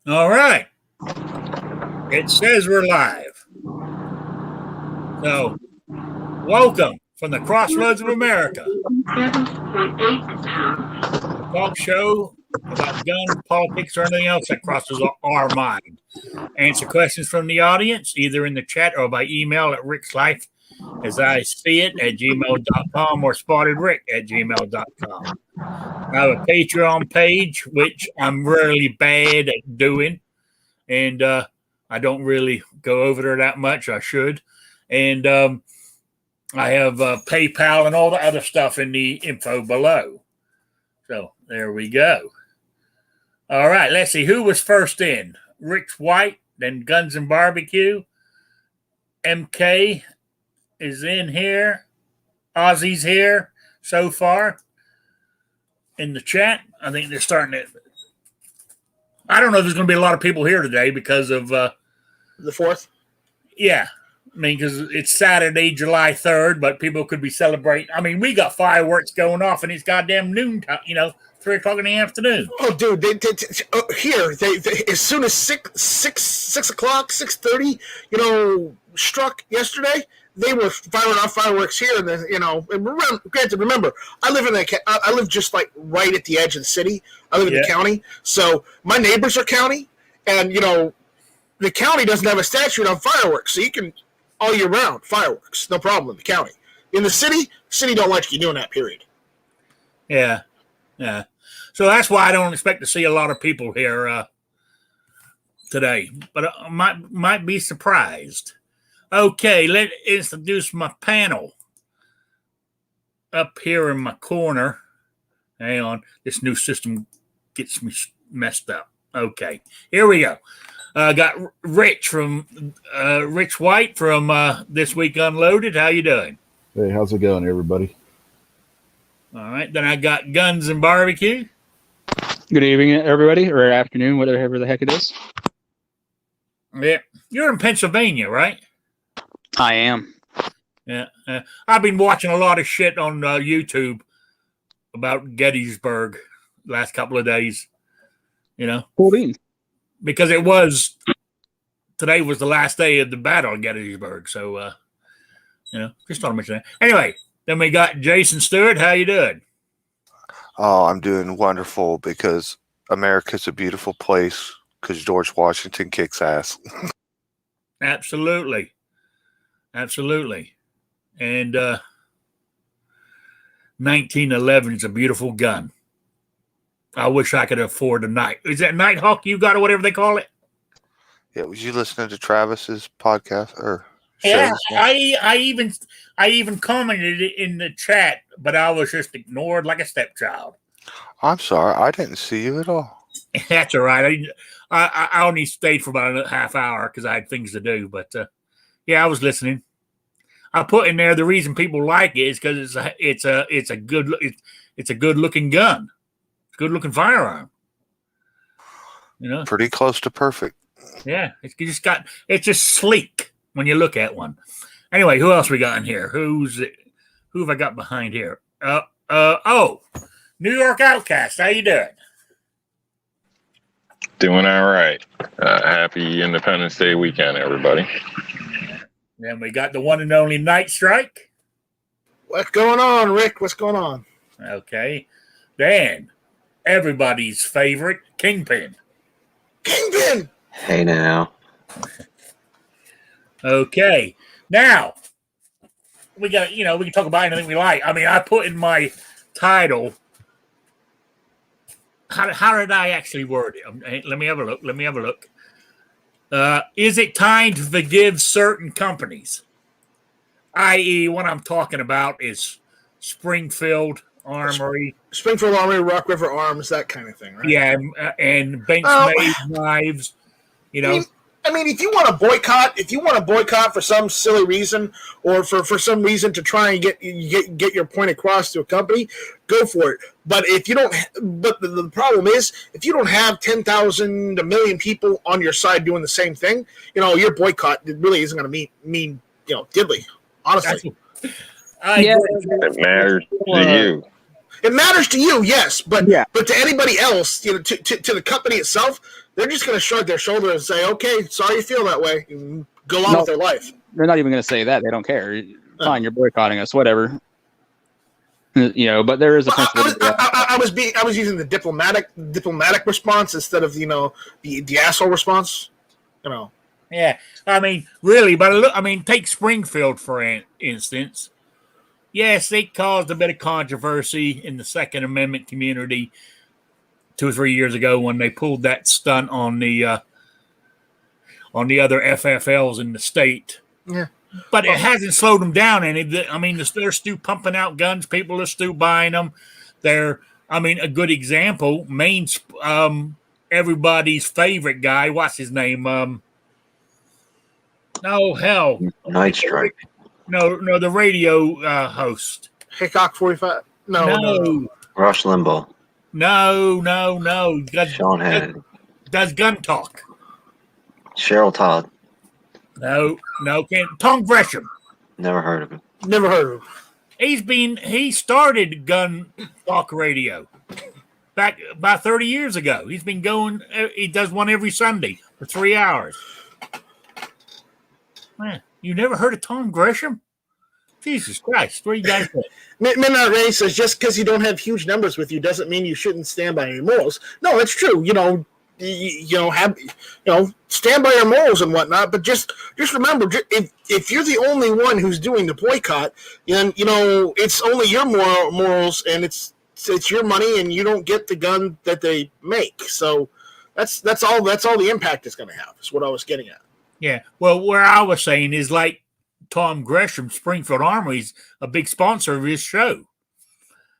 All right. It says we're live. So, welcome from the Crossroads of America. A talk show about guns, politics, or anything else that crosses our mind. Answer questions from the audience, either in the chat or by email at rickslife, as I see it, at gmail.com or spottedrick@gmail.com. I have a Patreon page, which I'm really bad at doing, and I don't really go over there that much. I should. And I have PayPal and all the other stuff in the info below. So there we go. All right, let's see. Who was first in? Rick White, then Guns and Barbecue. MK is in here. Ozzy's here so far in the chat. I think they're starting to. I don't know if there's going to be a lot of people here today because of the 4th. Yeah. I mean, because it's Saturday, July 3rd, but people could be celebrating. I mean, we got fireworks going off, and it's goddamn noon time, 3 o'clock in the afternoon. Oh, dude, they as soon as 6 o'clock, 6:30, struck yesterday, they were firing off fireworks here, and then, granted, remember, I live just like right at the edge of the city. I live in the county, so my neighbors are county, and the county doesn't have a statute on fireworks, so you can all year round fireworks, no problem in the county. In the city don't like you doing that. Period. Yeah. So that's why I don't expect to see a lot of people here today, but I might be surprised. Okay, let's introduce my panel up here in my corner. Hang on, this new system gets me messed up. Okay, here we go. Got Rich White from This Week Unloaded. How you doing? Hey, how's it going, everybody? All right, then I got Guns and Barbecue. Good evening, everybody, or afternoon, whatever the heck it is. Yeah, you're in Pennsylvania, right? I am. Yeah, I've been watching a lot of shit on YouTube about Gettysburg last couple of days. Cool beans. Because today was the last day of the battle at Gettysburg, so just thought I'd mention that. Anyway, then we got Jason Stewart. How you doing? Oh, I'm doing wonderful because America's a beautiful place because George Washington kicks ass. Absolutely. And 1911 is a beautiful gun. I wish I could afford a night. Is that Nighthawk you got or whatever they call it? Yeah, was you listening to Travis's podcast or yeah, shows? I even commented it in the chat, but I was just ignored like a stepchild. I'm sorry, I didn't see you at all. That's all right. I only stayed for about a half hour because I had things to do. But I was listening. I put in there the reason people like it is because it's a good looking gun, good looking firearm. Pretty close to perfect. Yeah, it's just sleek when you look at one. Anyway, who else we got in here? Who have I got behind here? New York Outcast. How you doing? Doing all right. Happy Independence Day weekend, everybody. Then we got the one and only Night Strike. What's going on, Rick? What's going on? Okay. Then everybody's favorite, Kingpin. Kingpin! Hey now. Okay. Now, we got, we can talk about anything we like. I mean, I put in my title. How did I actually word it? Let me have a look. Is it time to forgive certain companies? I.e., what I'm talking about is Springfield Armory. Springfield Armory, Rock River Arms, that kind of thing, right? Yeah, and Benchmade knives, I mean, if you want to boycott for some silly reason or for some reason to try and get your point across to a company, go for it. But if you don't, but the problem is if you don't have 10,000 a million people on your side doing the same thing, your boycott really isn't going to mean diddly. Honestly, I Yeah. agree. It matters to you. It matters to you, yes, but Yeah. but to anybody else, to the company itself, they're just going to shrug their shoulder and say, "Okay, sorry you feel that way," and go on No. with their life. They're not even going to say that. They don't care. Fine, you're boycotting us, whatever. But there is a Well, principle. I was using the diplomatic response instead of the asshole response. Yeah, I mean, really, but look, I mean, take Springfield for instance. Yes, it caused a bit of controversy in the Second Amendment community 2 or 3 years ago when they pulled that stunt on the other FFLs in the state. Yeah. But it hasn't slowed them down any. I mean, they're still pumping out guns. People are still buying them. A good example, everybody's favorite guy. What's his name? Night Strike. No, the radio host. Hickok 45. No. Rush Limbaugh. No. Sean Hannity. Does gun talk? Cheryl Todd. No. Tom Gresham. Never heard of him. Never heard of him. He started gun talk radio back about 30 years ago. He's been going. He does one every Sunday for 3 hours. Man, you never heard of Tom Gresham? Jesus Christ, what do you guys think? Midnight Ray says just because you don't have huge numbers with you doesn't mean you shouldn't stand by your morals. No, it's true. Stand by your morals and whatnot. But just remember, if you're the only one who's doing the boycott, then it's only your morals, and it's your money, and you don't get the gun that they make. So that's all the impact is going to have. Is what I was getting at. Yeah. Well, where I was saying is like Tom Gresham, Springfield Armory's a big sponsor of his show.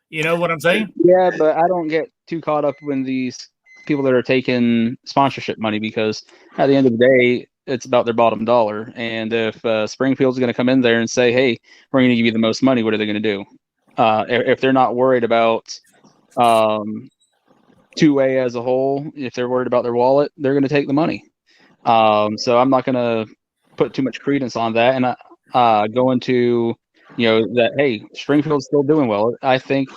You know what I'm saying? Yeah, but I don't get too caught up in these people that are taking sponsorship money, because at the end of the day, it's about their bottom dollar. And if Springfield's going to come in there and say, "Hey, we're going to give you the most money," what are they going to do? If they're not worried about two-way as a whole, if they're worried about their wallet, they're going to take the money. So I'm not going to put too much credence on that, and go into that, hey, Springfield's still doing well. I think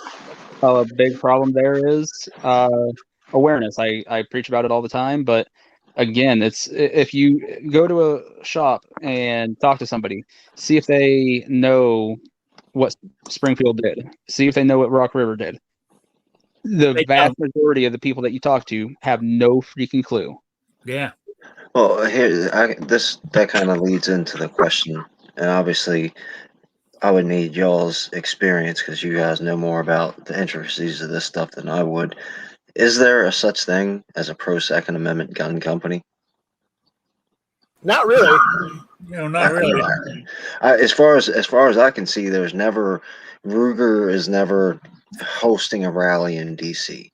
a big problem there is awareness. I preach about it all the time, but again, it's if you go to a shop and talk to somebody, see if they know what Springfield did, see if they know what Rock River did. The vast majority of the people that you talk to have no freaking clue. Yeah. Well, that kind of leads into the question, and obviously, I would need y'all's experience because you guys know more about the intricacies of this stuff than I would. Is there a such thing as a pro Second Amendment gun company? Not really. Not really. As far as I can see, Ruger is never hosting a rally in DC.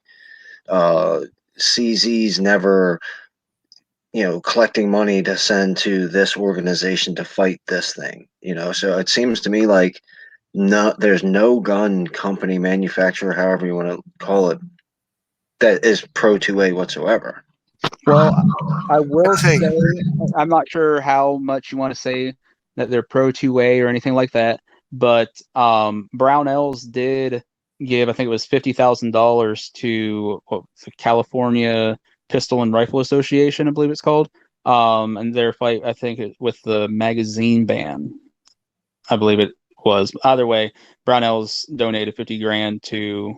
CZ's never, collecting money to send to this organization to fight this thing. So it seems to me like there's no gun company, manufacturer, however you want to call it, that is pro 2A whatsoever. Well, I will say, I'm not sure how much you want to say that they're pro 2A or anything like that, but Brownells did give, I think it was $50,000 to the California Pistol and Rifle Association, I believe it's called, and their fight, I think, with the magazine ban, I believe it was. Either way, Brownells donated $50,000 to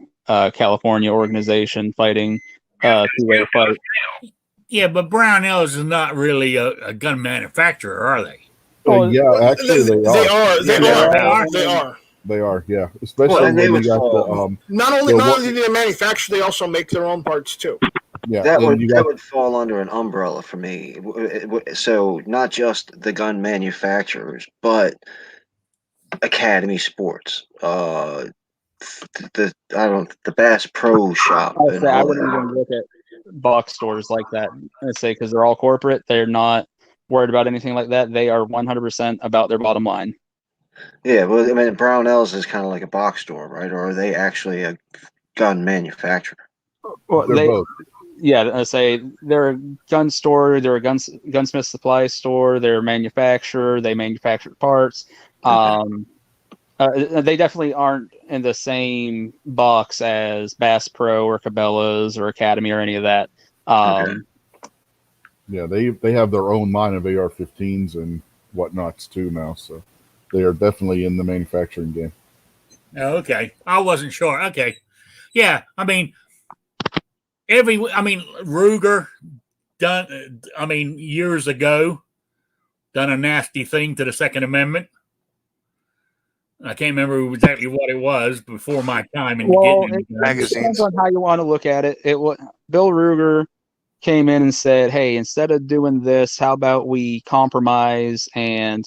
California organization fighting two-way fight. Yeah, but Brownells is not really a gun manufacturer, are they? Yeah, actually they are. They are. They are, yeah. Especially when you got the not only do they manufacture, they also make their own parts too. Yeah, that would fall under an umbrella for me. So not just the gun manufacturers, but Academy Sports, the Bass Pro Shop. I wouldn't even look at box stores like that. I'd say because they're all corporate, they're not worried about anything like that. They are 100% about their bottom line. Yeah, well, I mean, Brownells is kind of like a box store, right? Or are they actually a gun manufacturer? Well, they're both. Yeah, I say they're a gun store. They're a gunsmith supply store. They're a manufacturer. They manufacture parts. They definitely aren't in the same box as Bass Pro or Cabela's or Academy or any of that. Okay. Yeah, they have their own line of AR-15s and whatnots too now, so they are definitely in the manufacturing game. Okay, I wasn't sure. Okay, yeah, I mean, Ruger done. I mean, years ago, done a nasty thing to the Second Amendment. I can't remember exactly what it was before my time in getting it depends on how you want to look at it. Bill Ruger came in and said, "Hey, instead of doing this, how about we compromise and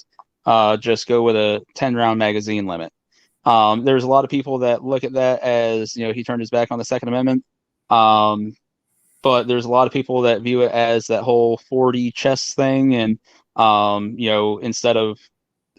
just go with a 10-round magazine limit?" There's a lot of people that look at that as, he turned his back on the Second Amendment. But there's a lot of people that view it as that whole 40 chess thing, and instead of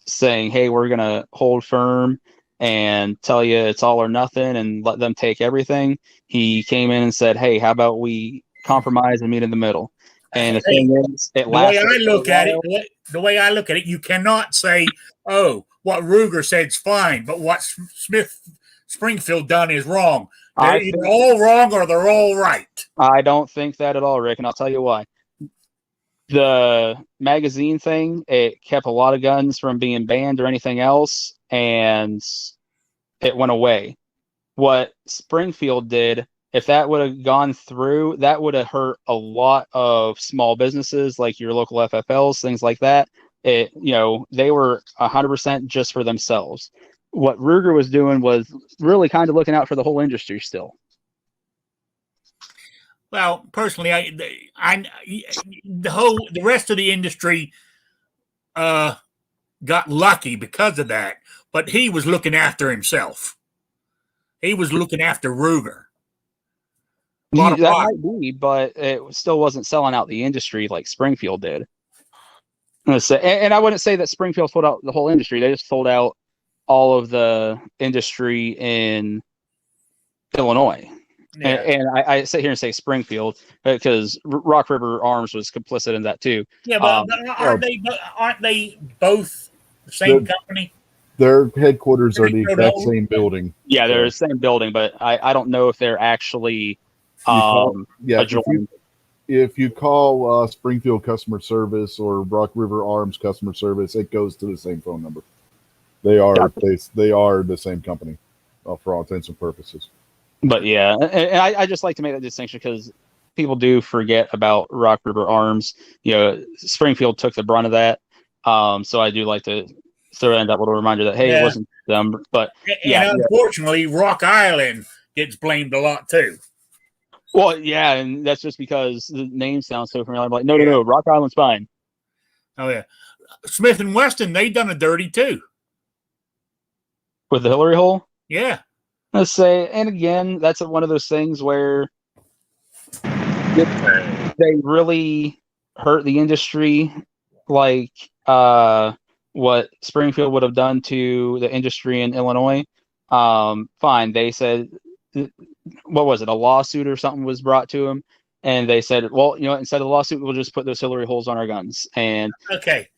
saying, "Hey, we're gonna hold firm and tell you it's all or nothing and let them take everything," he came in and said, "Hey, how about we compromise and meet in the middle?" And the thing is, the way I look at it, you cannot say, "Oh, what Ruger said's fine, but what Springfield done is wrong." They're either all wrong or they're all right. I don't think that at all, Rick, and I'll tell you why. The magazine thing, it kept a lot of guns from being banned or anything else, and it went away. What Springfield did, if that would have gone through, that would have hurt a lot of small businesses like your local FFLs, things like that. They were 100% just for themselves. What Ruger was doing was really kind of looking out for the whole industry still. Well, personally, the rest of the industry got lucky because of that, but he was looking after himself. He was looking after Ruger. That might be, but it still wasn't selling out the industry like Springfield did. And I wouldn't say that Springfield sold out the whole industry. They just sold out all of the industry in Illinois. Yeah. And I sit here and say Springfield because Rock River Arms was complicit in that too. Yeah, but aren't they both the same company? Their headquarters are the exact same building. Yeah, they're the same building, but I don't know if they're actually if you call Springfield customer service or Rock River Arms customer service, it goes to the same phone number. They are the same company for all intents and purposes. But yeah, and I just like to make that distinction because people do forget about Rock River Arms. Springfield took the brunt of that. So I do like to throw in that little reminder that, hey, it wasn't them. But unfortunately, Rock Island gets blamed a lot too. Well, yeah, and that's just because the name sounds so familiar. I'm like, no, Rock Island's fine. Oh yeah, Smith and Wesson, they done a dirty too with the Hillary hole. Yeah. Let's say, and again, that's one of those things where they really hurt the industry, like what Springfield would have done to the industry in Illinois. Fine, they said, what was it? A lawsuit or something was brought to them, and they said, well, instead of the lawsuit, we'll just put those Hillary holes on our guns. And okay,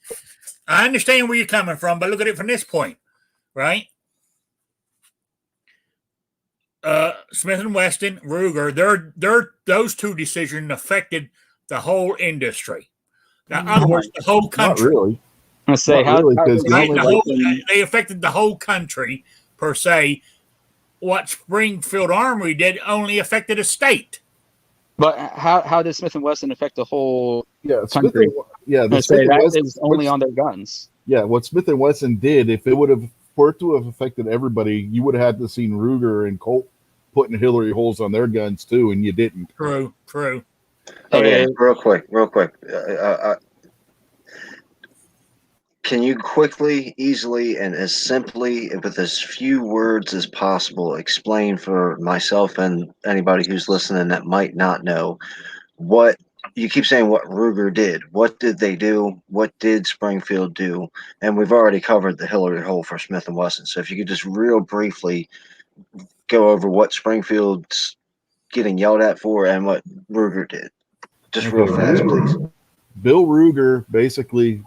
I understand where you're coming from, but look at it from this point, right? Smith and Wesson, Ruger, those two decisions affected the whole industry. Now, in other words, the whole country. Not really. Let's say they affected the whole country per se. What Springfield Armory did only affected a state. But how did Smith and Wesson affect the whole country? That is only on their guns. Yeah, what Smith and Wesson did, if it would have for it to have affected everybody, you would have had to seen Ruger and Colt putting Hillary holes on their guns too, and you didn't. True. Okay, real quick. Can you quickly, easily, and as simply, with as few words as possible, explain for myself and anybody who's listening that might not know what you keep saying what Ruger did? What did they do? What did Springfield do? And we've already covered the Hillary hole for Smith & Wesson. So if you could just real briefly go over what Springfield's getting yelled at for and what Ruger did. Just real fast, please. Bill Ruger basically,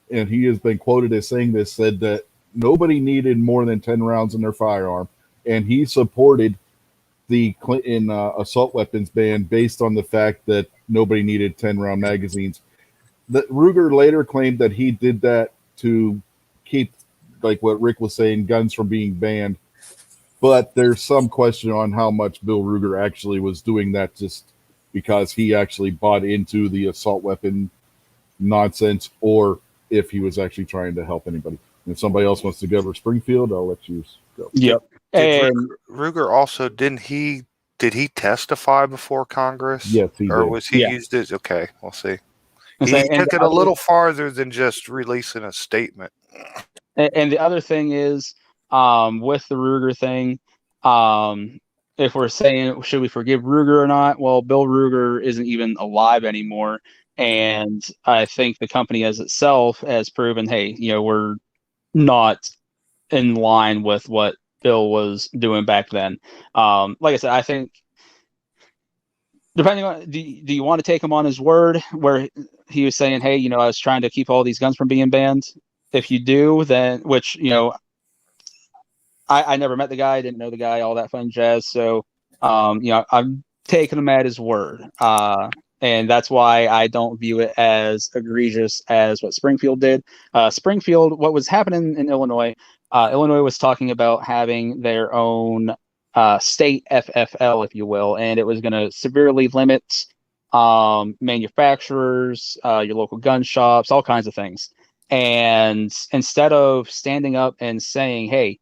and he has been quoted as saying this, said that nobody needed more than 10 rounds in their firearm, and he supported the Clinton assault weapons ban based on the fact that nobody needed 10-round magazines. Ruger later claimed that he did that to keep, like what Rick was saying, guns from being banned. But there's some question on how much Bill Ruger actually was doing that just because he actually bought into the assault weapon nonsense, or if he was actually trying to help anybody. And if somebody else wants to go over Springfield, I'll let you go. Yep. Did And Ruger also did he testify before Congress? Yes, he Or did. was he Yeah. used it? Okay, we'll see. and He took the it a other- little farther than just releasing a statement. And the other thing is, with the Ruger thing, if we're saying should we forgive Ruger or not, well, Bill Ruger isn't even alive anymore, and I think the company as itself has proven, hey, we're not in line with what Bill was doing back then. Like I said, I think depending on do you want to take him on his word where he was saying, hey, I was trying to keep all these guns from being banned. If you do, then which I never met the guy, didn't know the guy, all that fun jazz. So I'm taking him at his word. And that's why I don't view it as egregious as what Springfield did. Springfield, what was happening in Illinois, Illinois was talking about having their own state FFL, if you will, and it was going to severely limit manufacturers, your local gun shops, all kinds of things. And instead of standing up and saying, hey,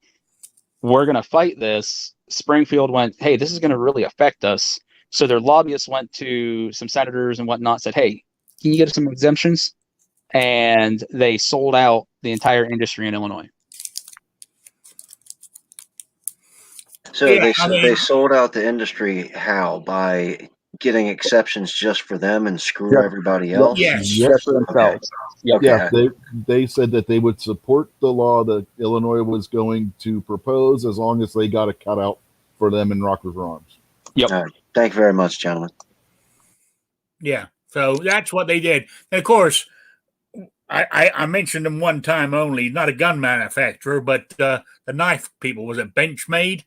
we're going to fight this, Springfield went, hey, this is going to really affect us. So their lobbyists went to some senators and whatnot, said, hey, can you get us some exemptions? And they sold out the entire industry in Illinois. So Yeah, they sold out the industry how? By getting exceptions just for them and screw Yep. everybody else? Yes. Yep. Just for themselves. Yep. Okay. Yeah, they said that they would support the law that Illinois was going to propose as long as they got a cutout for them in Rock River Arms. Yep. All right. Thank you very much, gentlemen. Yeah. So that's what they did. And of course, I mentioned them one time only, not a gun manufacturer, but the knife people. Was it Benchmade?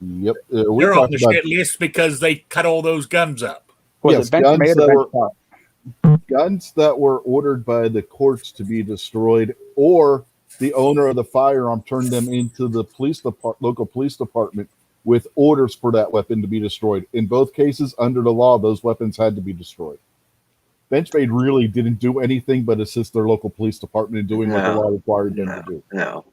Yep. We They're on talked the about shit list because they cut all those guns up. Was Yes, it Bench guns Made that or were- Bench Top? guns that were ordered by the courts to be destroyed, or the owner of the firearm turned them into the local police department with orders for that weapon to be destroyed. In both cases, under the law, those weapons had to be destroyed. Benchmade really didn't do anything but assist their local police department in doing what the No. law required them to do. No.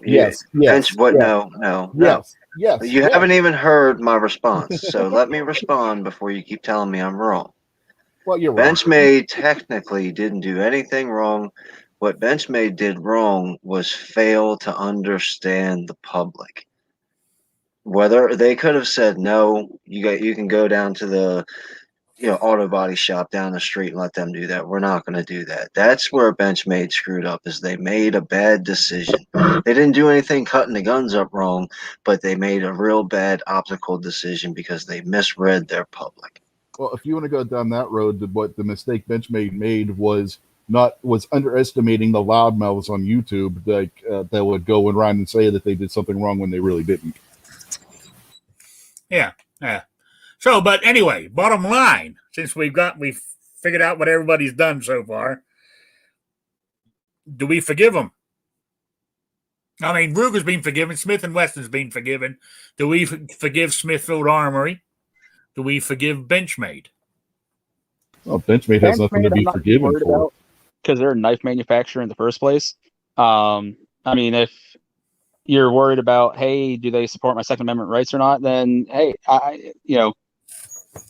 Yes, yes, What? yes, No. yes, yes. You yes. haven't even heard my response, so let me respond before you keep telling me I'm wrong. Well, you're right. Benchmade technically didn't do anything wrong. What Benchmade did wrong was fail to understand the public. Whether they could have said no, you can go down to the auto body shop down the street and let them do that. We're not going to do that. That's where Benchmade screwed up, is they made a bad decision. They didn't do anything cutting the guns up wrong, but they made a real bad optical decision because they misread their public. Well, if you want to go down that road, what the mistake Benchmade made was underestimating the loudmouths on YouTube that would go around and say that they did something wrong when they really didn't. Yeah. So, but anyway, bottom line, since we've figured out what everybody's done so far, do we forgive them? I mean, Ruger's been forgiven. Smith & Wesson's been forgiven. Do we forgive Smithfield Armory? Do we forgive Benchmade? Well, Benchmade has nothing to be forgiven for. Because they're a knife manufacturer in the first place. I mean, if you're worried about, hey, do they support my Second Amendment rights or not, then, hey,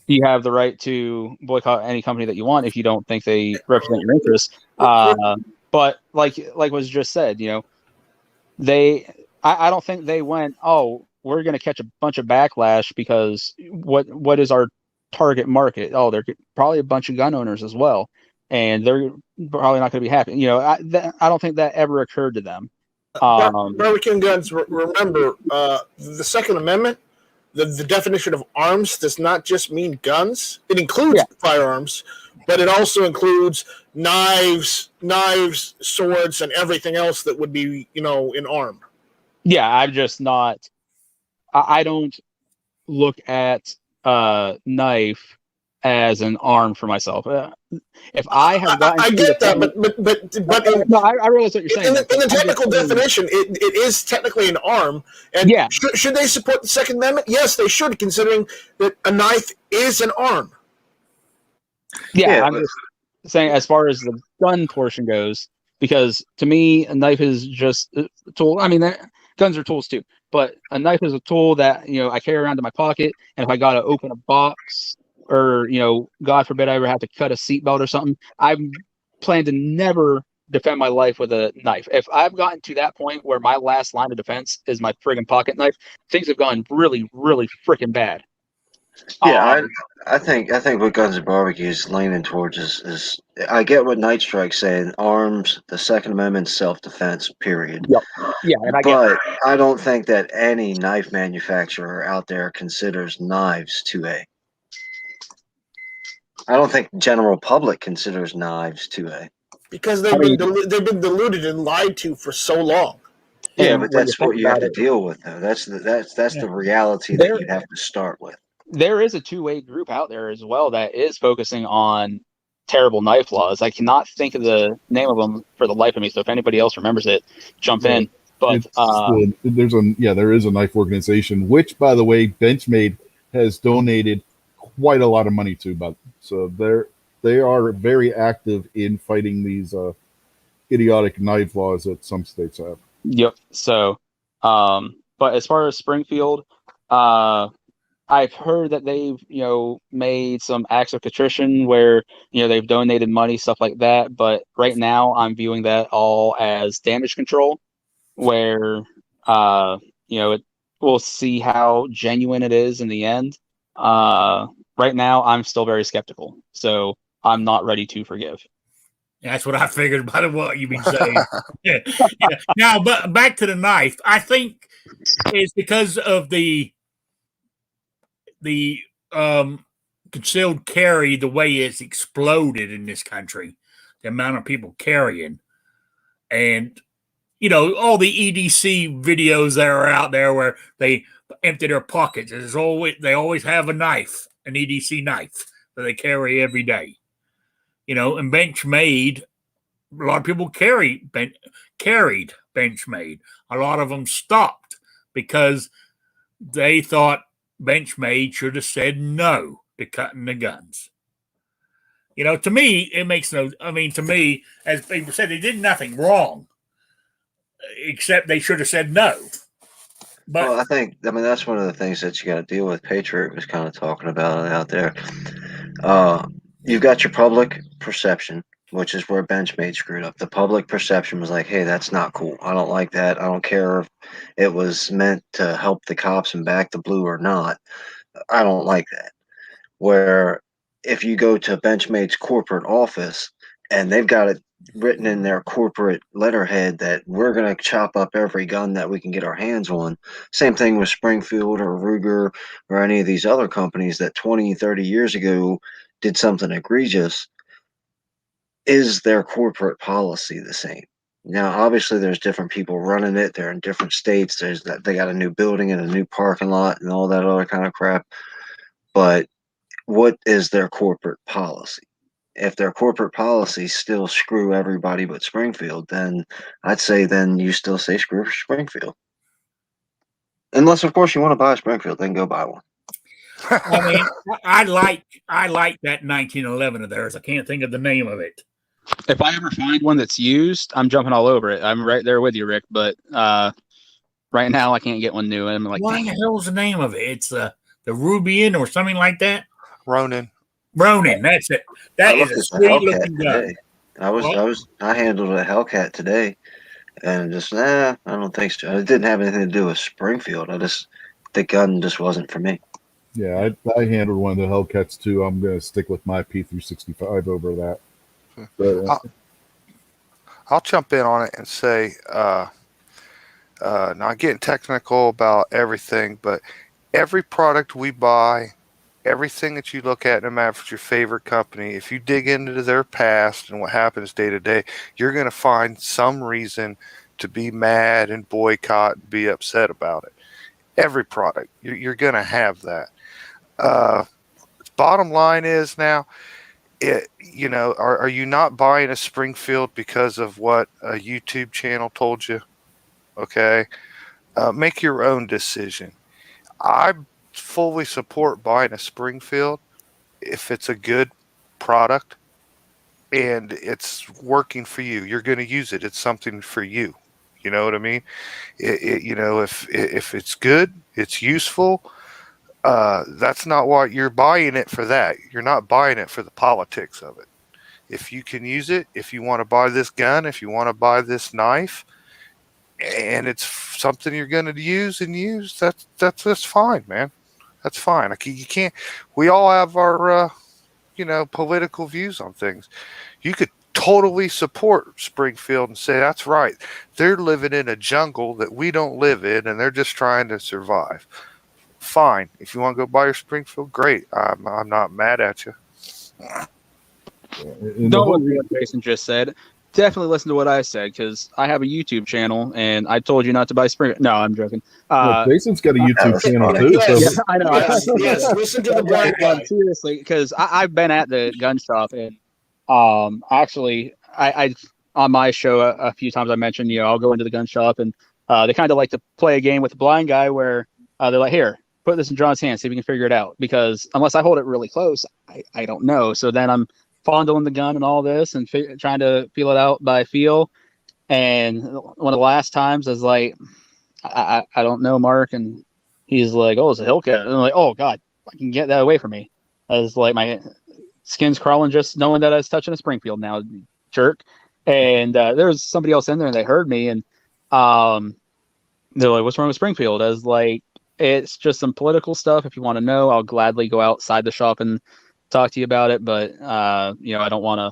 you have the right to boycott any company that you want if you don't think they represent your interests. But like was just said, I don't think they went, oh, we're going to catch a bunch of backlash because what is our target market? Oh, they're probably a bunch of gun owners as well, and they're probably not going to be happy. I don't think that ever occurred to them. Barbican guns, remember, the Second Amendment the definition of arms does not just mean guns. It includes firearms, but it also includes knives, swords, and everything else that would be, an arm. Yeah, I'm just not. I don't look at knife as an arm for myself. If I have gotten, I get that, but no, I realize what you're saying. In the technical definition, it is technically an arm. And should they support the Second Amendment? Yes, they should, considering that a knife is an arm. Yeah, I'm just saying as far as the gun portion goes, because to me, a knife is just a tool. I mean, guns are tools too, but a knife is a tool that I carry around in my pocket, and if I got to open a box, or God forbid I ever have to cut a seatbelt or something, I plan to never defend my life with a knife. If I've gotten to that point where my last line of defense is my friggin' pocket knife, things have gone really, really freaking bad. Yeah, I think what Guns and Barbecue is leaning towards is I get what Night Strike's saying, arms, the Second Amendment, self-defense, period. Yep. Yeah, and I don't think that any knife manufacturer out there considers knives 2A. I don't think general public considers knives 2A. Because they've been deluded and lied to for so long. Yeah, but that's what you have to deal with, though. That's the reality that you have to start with. There is a 2A group out there as well that is focusing on terrible knife laws. I cannot think of the name of them for the life of me. So if anybody else remembers it, jump in. But there is a knife organization, which, by the way, Benchmade has donated quite a lot of money to. But so they are very active in fighting these idiotic knife laws that some states have. Yep. So, but as far as Springfield, I've heard that they've, made some acts of contrition where, they've donated money, stuff like that. But right now I'm viewing that all as damage control, where, we'll see how genuine it is in the end. Right now I'm still very skeptical. So I'm not ready to forgive. That's what I figured by what you've been saying. Yeah. Now, but back to the knife, I think it's because of the concealed carry, the way it's exploded in this country, the amount of people carrying, and all the EDC videos that are out there where they empty their pockets. They always have a knife, an EDC knife that they carry every day. And Benchmade, a lot of people carried Benchmade. A lot of them stopped because they thought Benchmade should have said no to cutting the guns. To me, it makes no. I mean, to me, as people said, they did nothing wrong, except they should have said no. But I think that's one of the things that you got to deal with. Patriot was kind of talking about it out there. You've got your public perception, which is where Benchmade screwed up. The public perception was like, hey, that's not cool. I don't like that. I don't care if it was meant to help the cops and back the blue or not. I don't like that. Where if you go to Benchmade's corporate office and they've got it written in their corporate letterhead that we're going to chop up every gun that we can get our hands on. Same thing with Springfield or Ruger or any of these other companies that 20, 30 years ago did something egregious. Is their corporate policy the same? Now, obviously, there's different people running it. They're in different states. They got a new building and a new parking lot and all that other kind of crap. But what is their corporate policy? If their corporate policies still screw everybody but Springfield, then I'd say you still say screw Springfield. Unless, of course, you want to buy a Springfield, then go buy one. I mean, I like that 1911 of theirs. I can't think of the name of it. If I ever find one that's used, I'm jumping all over it. I'm right there with you, Rick. But right now, I can't get one new. And I'm like, what the hell's the name of it? It's the Rubian or something like that. Ronin, that's it. That is a sweet looking gun. I handled a Hellcat today, and just I don't think so. It didn't have anything to do with Springfield. The gun just wasn't for me. Yeah, I handled one of the Hellcats too. I'm going to stick with my P365 over that. But, I'll jump in on it and say, not getting technical about everything, but every product we buy, everything that you look at, no matter if it's your favorite company, if you dig into their past and what happens day to day, you're going to find some reason to be mad and boycott and be upset about it. Every product, you're going to have that. Bottom line is now, are you not buying a Springfield because of what a YouTube channel told you? Okay. Make your own decision. I fully support buying a Springfield if it's a good product and it's working for you. You're going to use it. It's something for you. You know what I mean? If it's good, it's useful. That's not what you're buying it for. That you're not buying it for the politics of it. If you can use it, if you want to buy this gun, if you want to buy this knife, and it's something you're going to use, that's fine, man. That's fine. You can't. We all have our political views on things. You could totally support Springfield and say that's right. They're living in a jungle that we don't live in, and they're just trying to survive. Fine. If you want to go buy your Springfield, great. I'm not mad at you. Don't agree with what Jason just said. Definitely listen to what I said, because I have a YouTube channel and I told you not to buy Springfield. No, I'm joking. Jason's got a YouTube channel too. So. Yeah, I know. Yes, listen to the blind guy. Seriously, because I've been at the gun shop, and actually, I on my show a few times I mentioned, I'll go into the gun shop, and they kind of like to play a game with the blind guy where they're like, here, put this in John's hand, see if we can figure it out. Because unless I hold it really close, I don't know. So then I'm fondling the gun and all this and trying to feel it out by feel. And one of the last times I was like, I don't know, Mark. And he's like, oh, it's a Hellcat. And I'm like, oh, God, I can get that away from me. I was like, my skin's crawling just knowing that I was touching a Springfield now, jerk. And there was somebody else in there and they heard me. And they're like, what's wrong with Springfield? I was like, it's just some political stuff. If you want to know, I'll gladly go outside the shop and talk to you about it, but I don't want to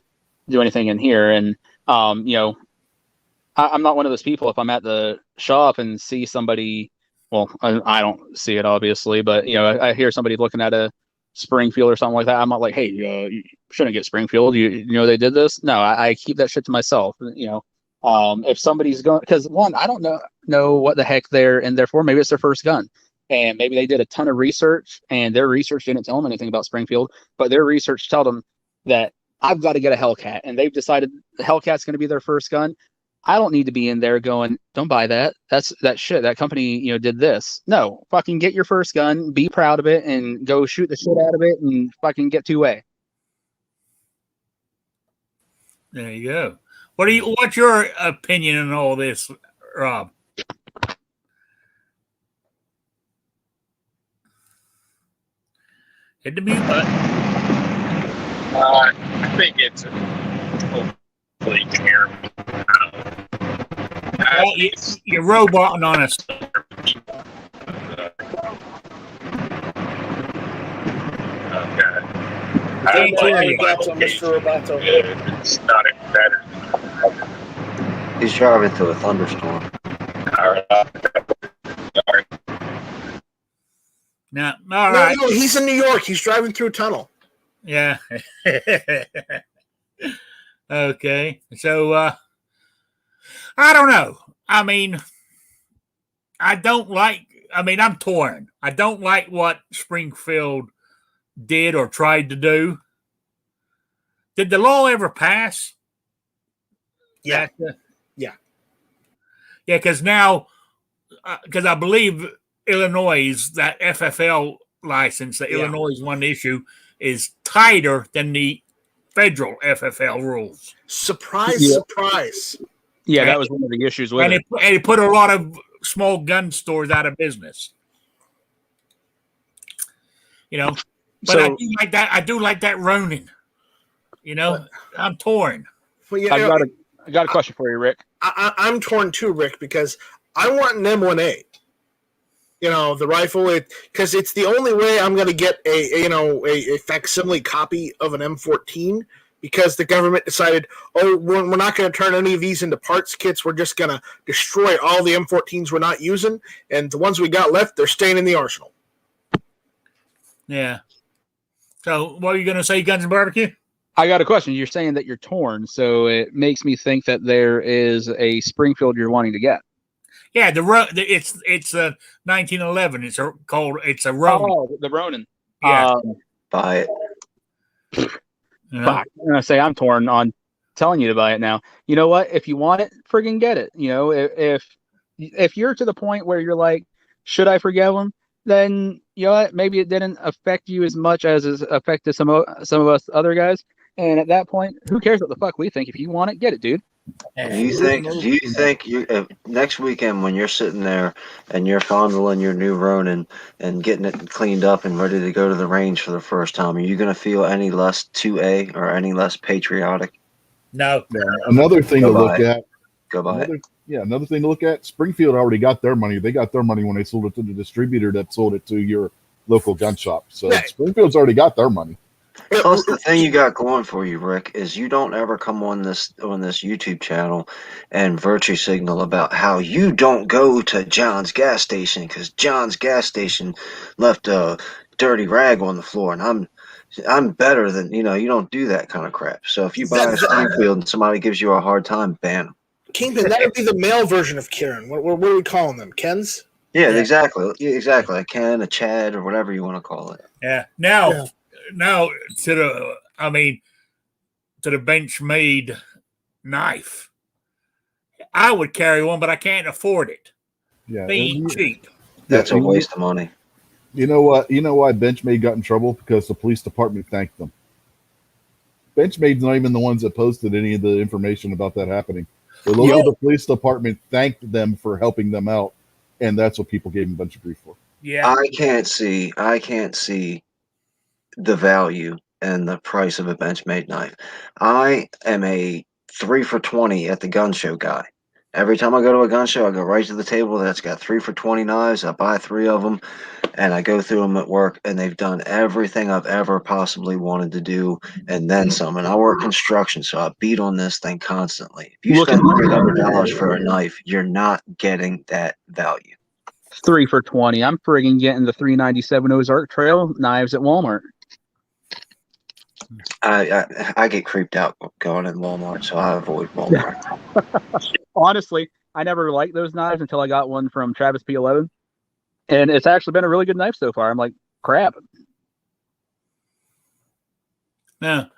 do anything in here. And I'm not one of those people. If I'm at the shop and see somebody, well, I don't see it obviously, but I hear somebody looking at a Springfield or something like that, I'm not like, hey, you shouldn't get Springfield. You know they did this. No, I keep that shit to myself. If somebody's going, because one, I don't know what the heck they're in there for. Maybe it's their first gun. And maybe they did a ton of research, and their research didn't tell them anything about Springfield, but their research told them that I've got to get a Hellcat, and they've decided the Hellcat's going to be their first gun. I don't need to be in there going, don't buy that. That's that shit. That company, did this. No, fucking get your first gun, be proud of it, and go shoot the shit out of it, and fucking get 2A. There you go. What's your opinion on all this, Rob? Hit the mute button. I think it's hopefully you can hear me. You're roboting on us. Okay. Thank you, Mr. Roboto. It's not any better. He's driving through a thunderstorm. All right. No, all right. No, he's in New York. He's driving through a tunnel. Yeah. Okay. So, I don't know. I mean, I'm torn. I don't like what Springfield did or tried to do. Did the law ever pass? Yeah. Yeah, because now, because I believe Illinois, that FFL license that Illinois one issue is tighter than the federal FFL rules. Surprise. Yeah, that was one of the issues with it. And it put a lot of small gun stores out of business. But So- I do like that. I do like that Ronin. I'm torn. Well, I got a question for you, Rick. I'm torn too, Rick, because I want an M1A. The rifle, because it's the only way I'm going to get a facsimile copy of an M14, because the government decided, we're not going to turn any of these into parts kits. We're just going to destroy all the M14s we're not using, and the ones we got left, they're staying in the arsenal. Yeah. So, what are you going to say, Guns and Barbecue? I got a question. You're saying that you're torn, so it makes me think that there is a Springfield you're wanting to get. Yeah, it's 1911. It's a Ronin. Oh, the Ronin. Yeah. Buy it. You know? Fuck. I'm gonna say I'm torn on telling you to buy it now. You know what? If you want it, friggin' get it. You know, if you're to the point where you're like, should I forgive them? Then you know what? Maybe it didn't affect you as much as it affected some of us other guys. And at that point, who cares what the fuck we think? If you want it, get it, dude. Do you think next weekend when you're sitting there and you're fondling your new Ronin and getting it cleaned up and ready to go to the range for the first time, are you going to feel any less 2A or any less patriotic? No. Yeah. Another thing to look at. Go buy it. Yeah, another thing to look at. Springfield already got their money. They got their money when they sold it to the distributor that sold it to your local gun shop. So Springfield's already got their money. Plus, the thing you got going for you, Rick, is you don't ever come on this YouTube channel and virtue signal about how you don't go to John's gas station because John's gas station left a dirty rag on the floor, and I'm better than you don't do that kind of crap. So if you buy a Springfield and somebody gives you a hard time, ban them. Kingpin, that would be the male version of Kieran. What are we calling them? Kens? Yeah, exactly. A Ken, a Chad, or whatever you want to call it. Yeah. Now to the Benchmade knife. I would carry one, but I can't afford it. Yeah, they ain't cheap. That's a waste of money. You know what? You know why Benchmade got in trouble? Because the police department thanked them. Benchmade's not even the ones that posted any of the information about that happening. The police department thanked them for helping them out, and that's what people gave them a bunch of grief for. Yeah, I can't see the value and the price of a Benchmade knife. I am a 3 for $20 at the gun show guy. Every time I go to a gun show, I go right to the table that's got 3 for $20 knives. I buy 3 of them, and I go through them at work, and they've done everything I've ever possibly wanted to do, and then some. And I work construction, so I beat on this thing constantly. If you spend $300 for a knife, you're not getting that value. 3 for $20. I'm friggin' getting the 397 Ozark Trail knives at Walmart. I get creeped out going in Walmart, so I avoid Walmart. Honestly, I never liked those knives until I got one from Travis P11, and it's actually been a really good knife so far. I'm like, crap. Now,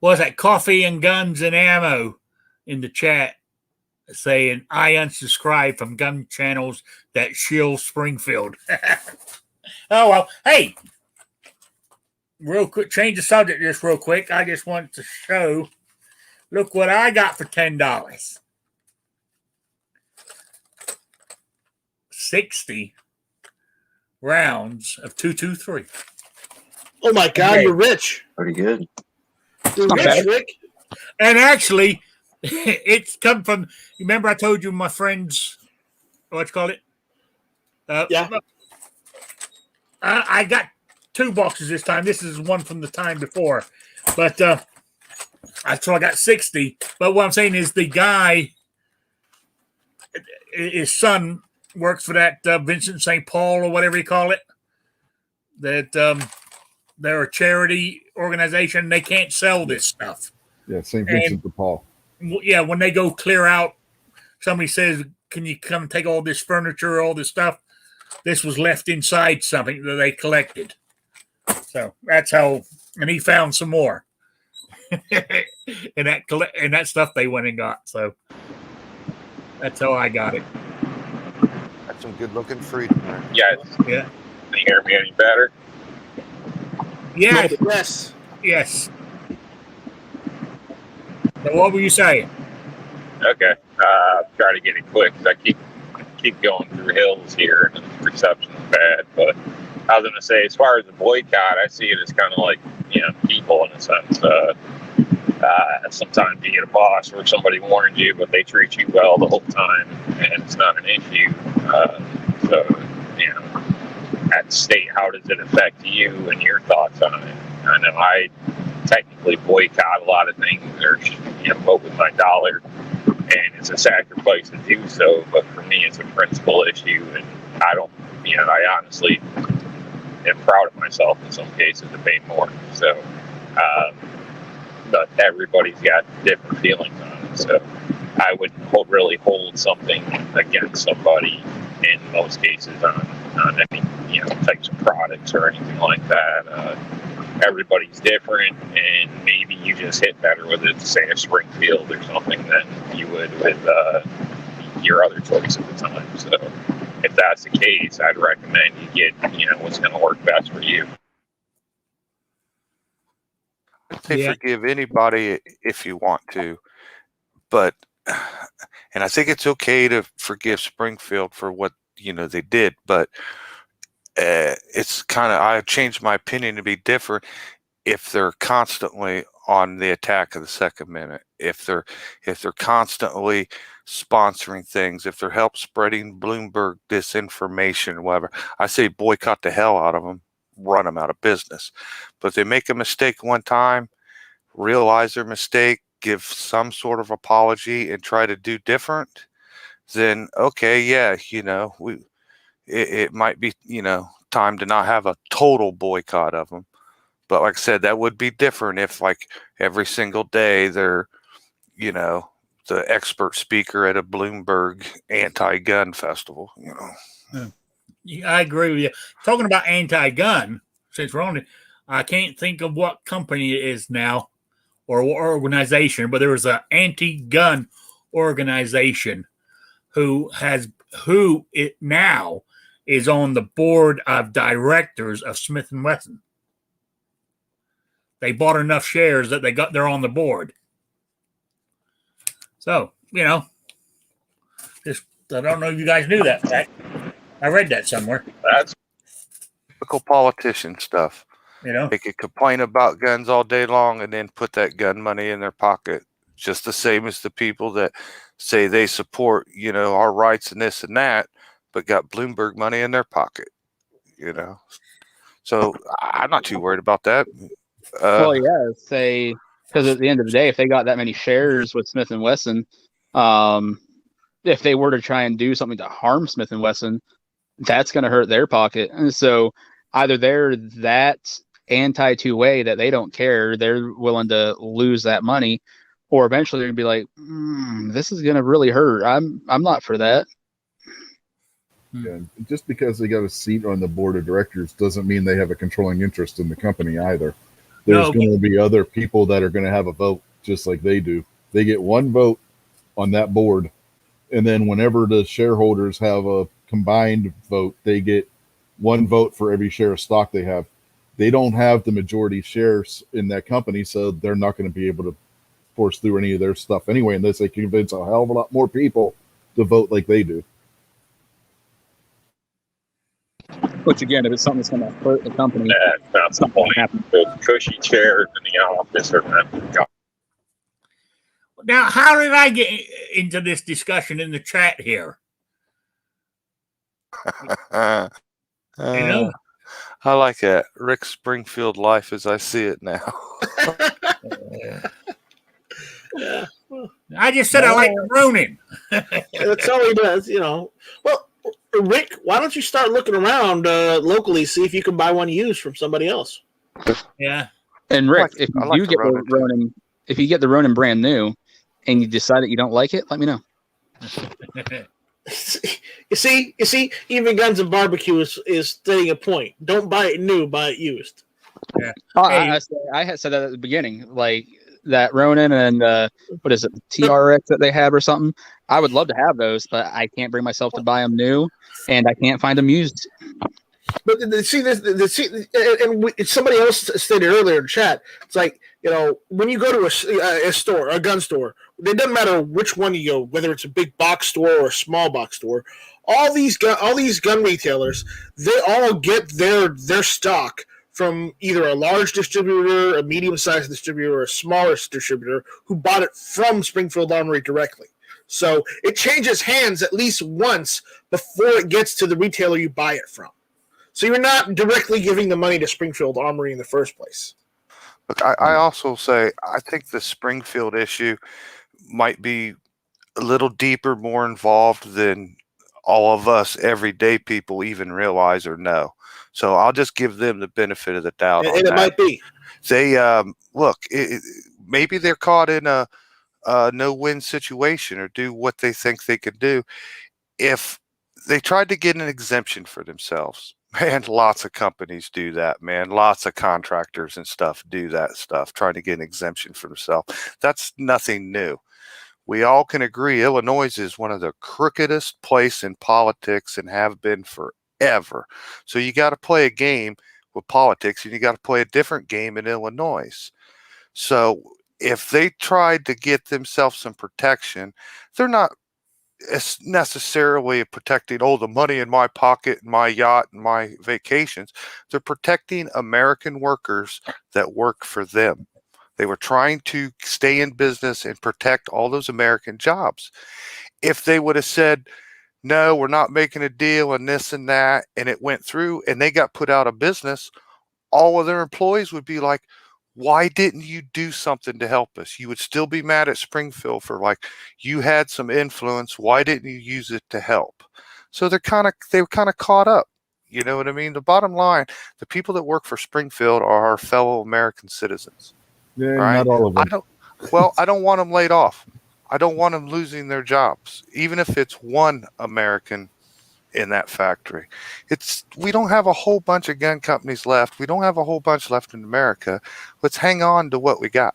what's that? Coffee and Guns and Ammo in the chat saying, I unsubscribe from gun channels that shill Springfield. Oh, well, hey, real quick, change the subject just real quick. I just want to show, look what I got for $10. 60 rounds of 223. Oh my God, Okay. You're rich. Pretty good. You're Not rich, bad. Rick. And actually, it's come from, remember I told you my friends, what you call it? Yeah. I got 2 boxes this time. This is one from the time before. But so I got 60. But what I'm saying is the guy, his son works for that Vincent St. Paul or whatever you call it. That they're a charity organization. They can't sell this stuff. Yeah, St. Vincent de Paul. Yeah, when they go clear out, somebody says, can you come take all this furniture, all this stuff? This was left inside something that they collected. So that's how, and he found some more. and that stuff they went and got. So that's how I got it. That's some good looking freedom there. Yeah. Yeah. Can you hear me any better? Yeah. Yes. Yes. So what were you saying? Okay. Try to get it quick because I keep going through hills here and the reception's bad. But I was going to say, as far as the boycott, I see it as kind of like, people in a sense. Sometimes you get a boss where somebody warned you, but they treat you well the whole time, and it's not an issue. At state, how does it affect you and your thoughts on it? I know I technically boycott a lot of things, or vote with my dollar, and it's a sacrifice to do so. But for me, it's a principal issue, and I don't. I honestly am proud of myself in some cases to pay more. So, but everybody's got different feelings on it. So I would really hold something against somebody in most cases on any types of products or anything like that. Everybody's different, and maybe you just hit better with it, say a Springfield or something, than you would with your other choice at the time. So if that's the case, I'd recommend you get what's going to work best for you. I'd say Yeah. forgive anybody if you want to, but and I think it's okay to forgive Springfield for what they did, but it's kind of, I changed my opinion to be different if they're constantly on the attack of the Second Amendment, if they're constantly sponsoring things, if they're help spreading Bloomberg disinformation, whatever. I say boycott the hell out of them, run them out of business. But if they make a mistake one time, realize their mistake, give some sort of apology, and try to do different, then okay, yeah, it might be time to not have a total boycott of them. But like I said, that would be different if like every single day they're the expert speaker at a Bloomberg anti-gun festival. Yeah, I agree with you. Talking about anti-gun, since we're on it, I can't think of what company it is now or what organization, but there was an anti-gun organization who it now is on the board of directors of Smith & Wesson. They bought enough shares that they're on the board. So, just, I don't know if you guys knew that fact. I read that somewhere. That's Typical politician stuff. They could complain about guns all day long and then put that gun money in their pocket. Just the same as the people that say they support, our rights and this and that, but got Bloomberg money in their pocket, So I'm not too worried about that. Well, yeah, say, because at the end of the day, if they got that many shares with Smith & Wesson, if they were to try and do something to harm Smith & Wesson, that's going to hurt their pocket. And so either they're that anti-two-way that they don't care, they're willing to lose that money, or eventually they're going to be like, this is going to really hurt. I'm not for that. Yeah, just because they got a seat on the board of directors doesn't mean they have a controlling interest in the company either. There's going to be other people that are going to have a vote just like they do. They get one vote on that board, and then whenever the shareholders have a combined vote, they get one vote for every share of stock they have. They don't have the majority shares in that company, so they're not going to be able to force through any of their stuff anyway, unless they convince a hell of a lot more people to vote like they do. Which again, if it's something that's going to hurt the company, that's the point. Those cushy chairs in the office are meant for God. Now, how did I get into this discussion in the chat here? I like that. Rick Springfield life as I see it now. Yeah. I just said I like Ronin. That's all he does, Well, Rick, why don't you start looking around locally, see if you can buy one used from somebody else? Yeah. And Rick, if you get the Ronin brand new and you decide that you don't like it, let me know. You see, even Guns and Barbecue is stating a point. Don't buy it new, buy it used. Yeah. I had said that at the beginning, like that Ronin and what is it, TRX that they have or something. I would love to have those, but I can't bring myself to buy them new, and I can't find them used. But somebody else stated earlier in chat, it's like, when you go to a store, a gun store, it doesn't matter which one you go, whether it's a big box store or a small box store. All these gun retailers, they all get their stock from either a large distributor, a medium-sized distributor, or a smaller distributor who bought it from Springfield Armory directly. So it changes hands at least once before it gets to the retailer you buy it from. So you're not directly giving the money to Springfield Armory in the first place. Look, I also say I think the Springfield issue might be a little deeper, more involved than all of us everyday people even realize or know. So I'll just give them the benefit of the doubt on And it that. might be. They look, maybe they're caught in a no-win situation or do what they think they can do. If they tried to get an exemption for themselves, man, lots of companies do that, man. Lots of contractors and stuff do that stuff, trying to get an exemption for themselves. That's nothing new. We all can agree Illinois is one of the crookedest place in politics and have been forever. So you got to play a game with politics, and you got to play a different game in Illinois. So if they tried to get themselves some protection, they're not necessarily protecting, the money in my pocket and my yacht and my vacations. They're protecting American workers that work for them. They were trying to stay in business and protect all those American jobs. If they would have said, no, we're not making a deal and this and that, and it went through and they got put out of business, all of their employees would be like, why didn't you do something to help us? You would still be mad at Springfield for like, you had some influence. Why didn't you use it to help? So they were kind of caught up. You know what I mean? The bottom line, the people that work for Springfield are our fellow American citizens. Yeah, right? not all of them. I don't want them laid off. I don't want them losing their jobs, even if it's one American in that factory. We don't have a whole bunch of gun companies left. We don't have a whole bunch left in America. Let's hang on to what we got.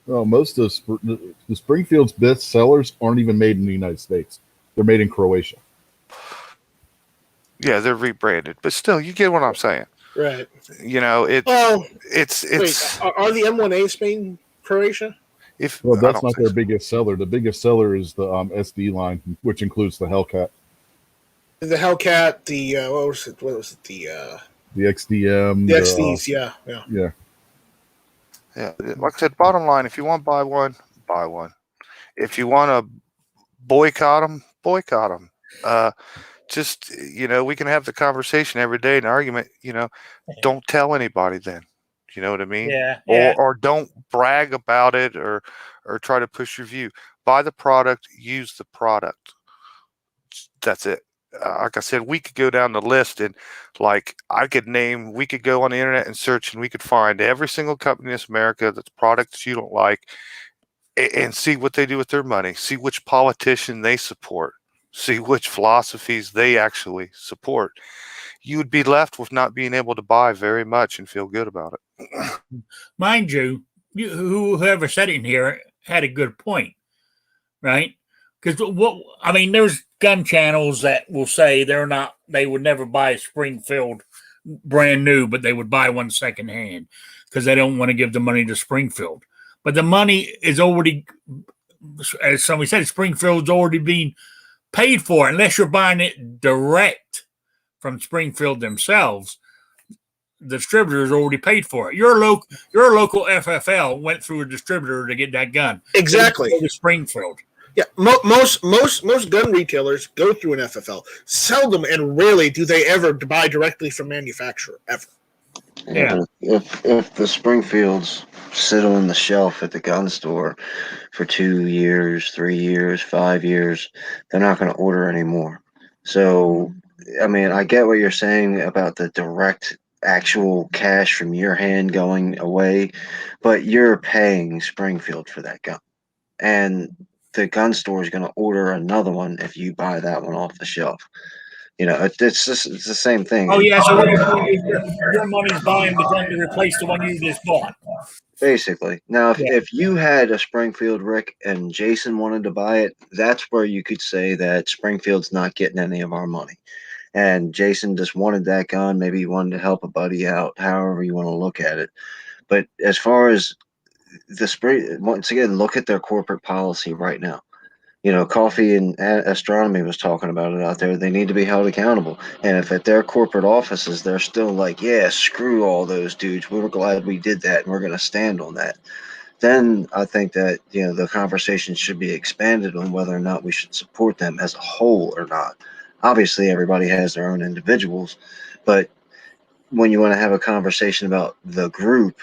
Well, most of the Springfield's best sellers aren't even made in the United States. They're made in Croatia. Yeah, they're rebranded, but still, you get what I'm saying. Right. You know, Wait, are the M1As made in Croatia? Well, that's not their biggest seller. The biggest seller is the SD line, which includes the Hellcat. The Hellcat, the what was it? The XDM. The XDs, yeah. Yeah. Like I said, bottom line, if you want to buy one, buy one. If you want to boycott them, boycott them. Just, we can have the conversation every day, an argument, don't tell anybody then. You know what I mean? Yeah. Or don't brag about it or try to push your view. Buy the product, use the product. That's it. Like I said, we could go down the list and we could go on the internet and search and we could find every single company in this America that's products you don't like and see what they do with their money, see which politician they support, see which philosophies they actually support. You would be left with not being able to buy very much and feel good about it. Mind you, whoever said it in here had a good point, right? Because there's gun channels that will say they would never buy a Springfield brand new, but they would buy one secondhand because they don't want to give the money to Springfield. But the money is already, as somebody said, Springfield's already being paid for, unless you're buying it direct from Springfield themselves. The distributor is already paid for it. Your local FFL went through a distributor to get that gun. Exactly. To Springfield. Yeah, most gun retailers go through an FFL. Seldom and rarely do they ever buy directly from manufacturer, ever. Yeah. If the Springfields sit on the shelf at the gun store for 2 years, 3 years, 5 years, they're not going to order anymore. So, I get what you're saying about the direct actual cash from your hand going away, but you're paying Springfield for that gun. And the gun store is going to order another one if you buy that one off the shelf. It's the same thing. Oh yeah, so your money's buying the gun to replace the one you just bought. Basically. Now, if you had a Springfield, Rick, and Jason wanted to buy it, that's where you could say that Springfield's not getting any of our money. And Jason just wanted that gun. Maybe he wanted to help a buddy out, however you want to look at it. But as far as once again, look at their corporate policy right now. Coffee and Astronomy was talking about it out there. They need to be held accountable. And if at their corporate offices, they're still like, yeah, screw all those dudes. We were glad we did that, and we're going to stand on that. Then I think that, the conversation should be expanded on whether or not we should support them as a whole or not. Obviously, everybody has their own individuals. But when you want to have a conversation about the group,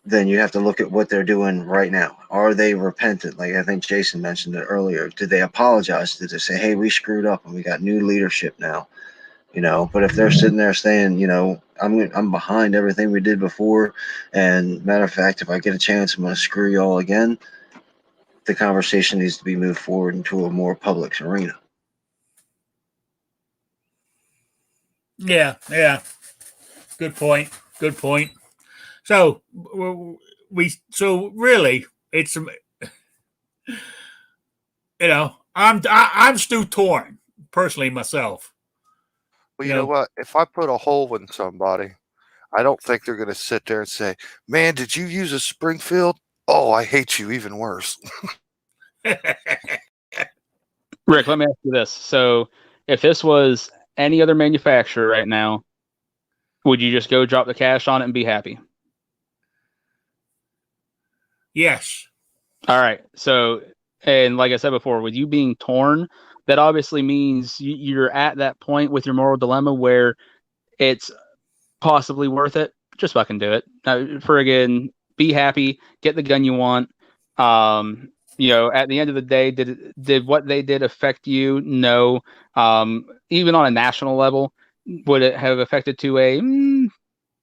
then you have to look at what they're doing right now. Are they repentant? Like I think Jason mentioned it earlier. Did they apologize? Did they say, hey, we screwed up and we got new leadership now? you know. But if they're sitting there saying, you know, I'm behind everything we did before, and matter of fact, if I get a chance, I'm going to screw you all again, the conversation needs to be moved forward into a more public arena. Yeah, yeah. Good point. Good point. So so really, it's I'm still torn personally myself. Well, you know what? If I put a hole in somebody, I don't think they're going to sit there and say, "Man, did you use a Springfield? Oh, I hate you even worse." Rick, let me ask you this. So if this was any other manufacturer right now, would you just go drop the cash on it and be happy? Yes. All right. So, and like I said before, with you being torn, that obviously means you're at that point with your moral dilemma where it's possibly worth it. Just fucking do it. Friggin' be happy, get the gun you want. At the end of the day, did what they did affect you? No. Even on a national level, would it have affected to a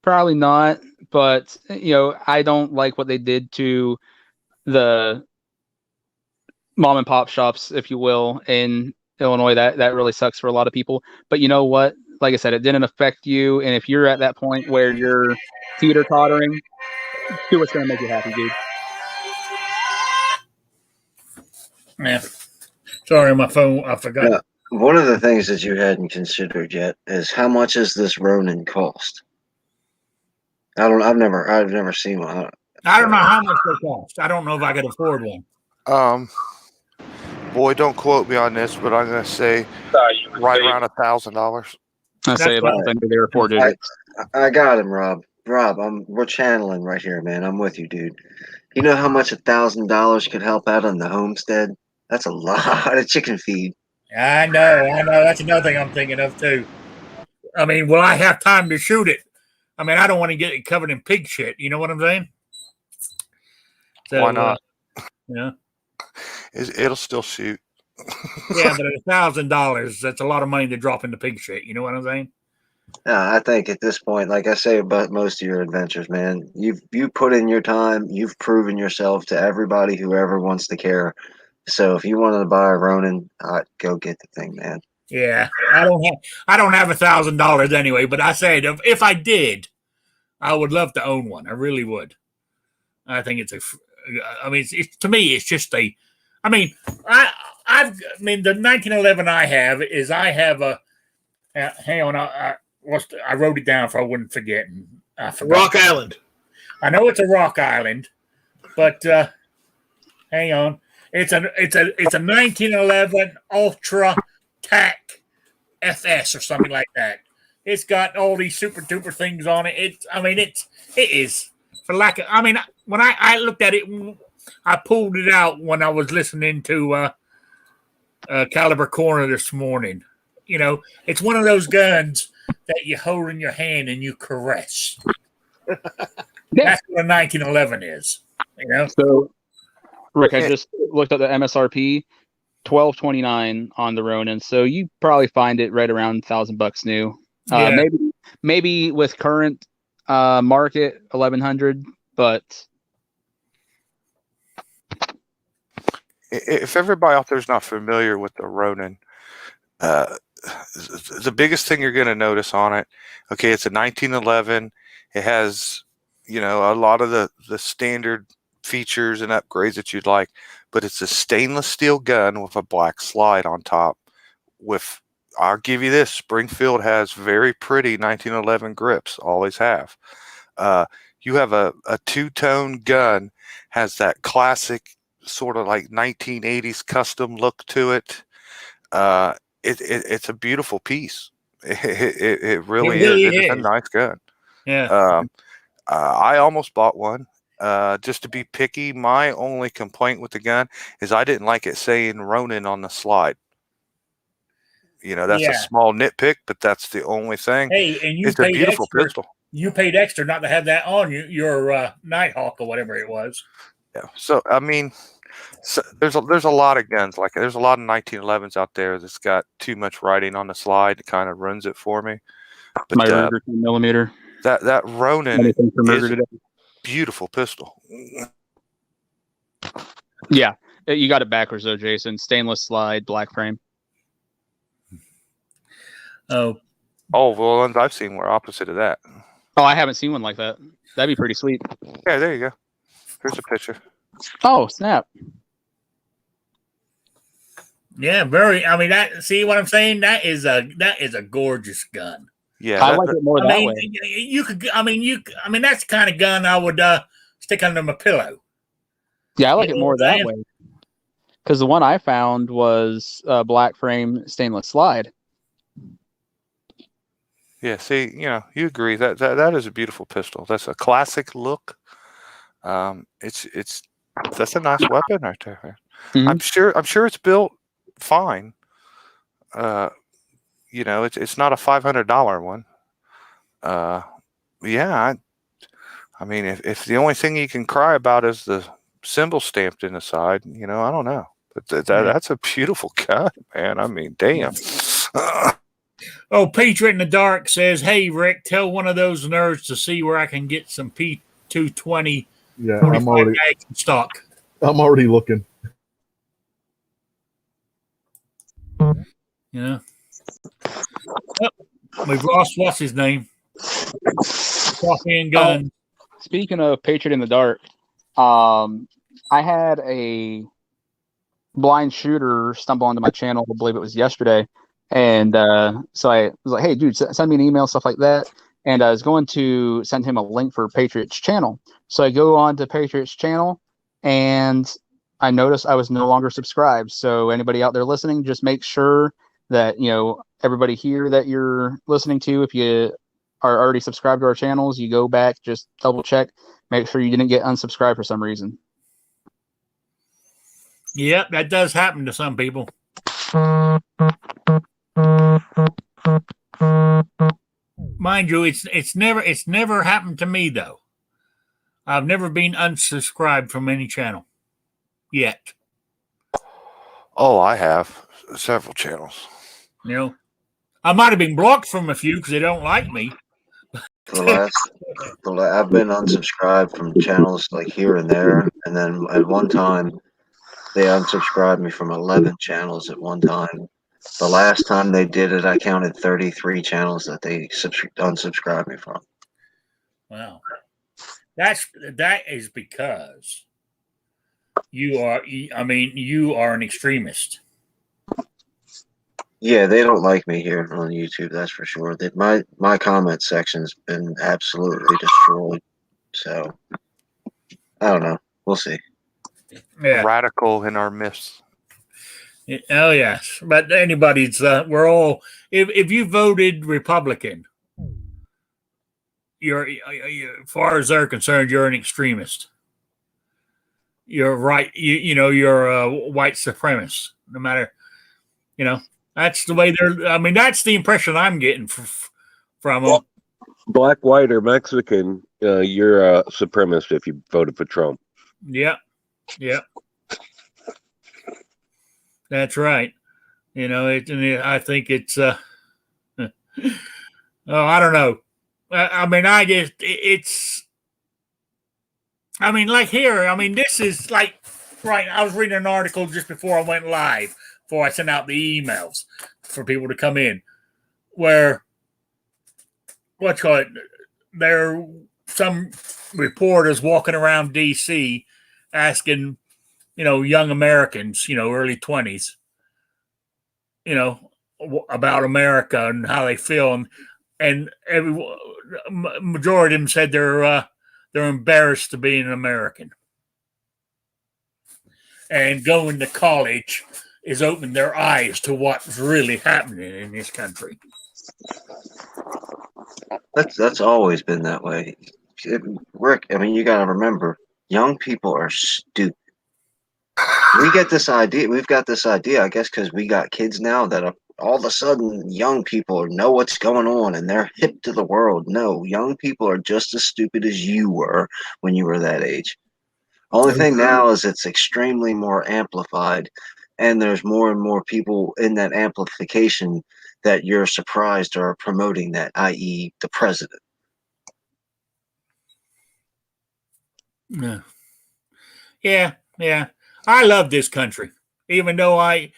probably not, but I don't like what they did to the mom and pop shops, if you will, in Illinois. That really sucks for a lot of people. But you know what? Like I said, it didn't affect you. And if you're at that point where you're teeter-tottering, do what's going to make you happy, dude. Yeah. Sorry, my phone. I forgot. Yeah. One of the things that you hadn't considered yet is how much does this Ronin cost? I've never seen one. I don't know how much they cost. I don't know if I could afford one. Boy, don't quote me on this, but I'm going to say right around $1,000. I say about they reported. I got him, Rob. Rob, we're channeling right here, man. I'm with you, dude. You know how much $1,000 could help out on the homestead? That's a lot of chicken feed. I know. That's another thing I'm thinking of too. I mean, will I have time to shoot it? I mean, I don't want to get it covered in pig shit. You know what I'm saying? So, why not? Yeah. It'll still shoot. Yeah, but $1,000, that's a lot of money to drop into pig shit. You know what I'm saying? Yeah, I think at this point, like I say about most of your adventures, man, you put in your time, you've proven yourself to everybody who ever wants to care. So if you wanted to buy a Ronin, go get the thing, man. Yeah, I don't have $1,000 anyway, but I said if I did, I would love to own one. I really would. I think it's to me, it's just the 1911 I have a. Hang on, I wrote it down so I wouldn't forget. I forgot. Rock Island. I know it's a Rock Island, but hang on. It's a 1911 Ultra TAC FS or something like that. It's got all these super duper things on it. It is for lack of. When I looked at it, I pulled it out when I was listening to Caliber Corner this morning. You know, it's one of those guns that you hold in your hand and you caress. That's what a 1911 is. You know. So, Rick, I just looked at the MSRP, $1,229 on the Ronin. So you probably find it right around $1,000 new. Yeah. Maybe with current market $1,100, but if everybody out there is not familiar with the Ronin, the biggest thing you're going to notice on it, okay, it's a 1911. It has, a lot of the standard features and upgrades that you'd like, but it's a stainless steel gun with a black slide on top. I'll give you this, Springfield has very pretty 1911 grips, always have. You have a two-tone gun, has that classic sort of like 1980s custom look to it. It's a beautiful piece. It really is. It's a nice gun. Yeah. I almost bought one. Just to be picky, my only complaint with the gun is I didn't like it saying Ronin on the slide. That's a small nitpick, but that's the only thing. Hey, and it's a beautiful pistol. You paid extra not to have that on your Nighthawk or whatever it was. Yeah. So, So there's a lot of guns like there's a lot of 1911s out there that's got too much writing on the slide. It kind of ruins it for me. But My Ruger 10mm. that Ronin Anything from is Ruger a today. beautiful pistol. Yeah, you got it backwards though, Jason. Stainless slide, black frame. Oh, Oh, well, ones I've seen were opposite of that. Oh, I haven't seen one like that. That'd be pretty sweet. Yeah, there you go. Here's a picture. Oh, snap. yeah, very. I mean, that. See what I'm saying? That is a gorgeous gun. Yeah, I like it more I that mean, way. you could. I mean, that's the kind of gun I would stick under my pillow. Yeah, I like You it know more what I'm that way. Because the one I found was black frame stainless slide. yeah. See, you agree that is a beautiful pistol. That's a classic look. That's a nice weapon right there, man. Mhm. I'm sure it's built fine. It's not a $500 one. Yeah. I mean, if the only thing you can cry about is the symbol stamped in the side, I don't know. But that's a beautiful gun, man. I mean, damn. Oh, Patriot in the Dark says, "Hey Rick, tell one of those nerds to see where I can get some P220 Yeah, 45 mags in stock." I'm already looking. Yeah. Oh, we've lost what's his name? Coffee and Gun. Speaking of Patriot in the Dark, I had a blind shooter stumble onto my channel. I believe it was yesterday. And so I was like, hey, dude, send me an email, stuff like that. And I was going to send him a link for Patriot's channel. So I go on to Patriot's channel and I noticed I was no longer subscribed. So anybody out there listening, just make sure that, everybody here that you're listening to, if you are already subscribed to our channels, you go back, just double check, make sure you didn't get unsubscribed for some reason. Yep, that does happen to some people. Mind you, it's never happened to me though. I've never been unsubscribed from any channel yet. Oh, I have several channels. I might have been blocked from a few because they don't like me. I've been unsubscribed from channels like here and there, and then at one time they unsubscribed me from 11 channels at one time. The last time they did it, I counted 33 channels that they unsubscribed me from. Wow, that is because you are. I mean, you are an extremist. Yeah, they don't like me here on YouTube. That's for sure. My comment section's been absolutely destroyed. So I don't know. We'll see. Yeah. Radical in our myths. Oh yes, but anybody's. We're all. If you voted Republican, you're as far as they're concerned, you're an extremist. You're right. You're a white supremacist. No matter, that's the way they're. I mean, that's the impression I'm getting from them. Black, white, or Mexican, you're a supremacist if you voted for Trump. Yeah. That's right. I think it's. Oh, I don't know. I mean, I mean, like here. I mean, this is like right. I was reading an article just before I went live, before I sent out the emails for people to come in, where there are some reporters walking around DC asking, young Americans, early 20s, about America and how they feel, and majority of them said they're embarrassed to be an American, and going to college is opening their eyes to what's really happening in this country. That's always been that way. Rick, I mean, you got to remember, young people are stupid. We've got this idea, I guess, because we got kids now that are all of a sudden young people know what's going on and they're hip to the world. No, young people are just as stupid as you were when you were that age. Only thing now is it's extremely more amplified, and there's more and more people in that amplification that you're surprised are promoting that, i.e., the president. Yeah. Yeah. I love this country, even though I,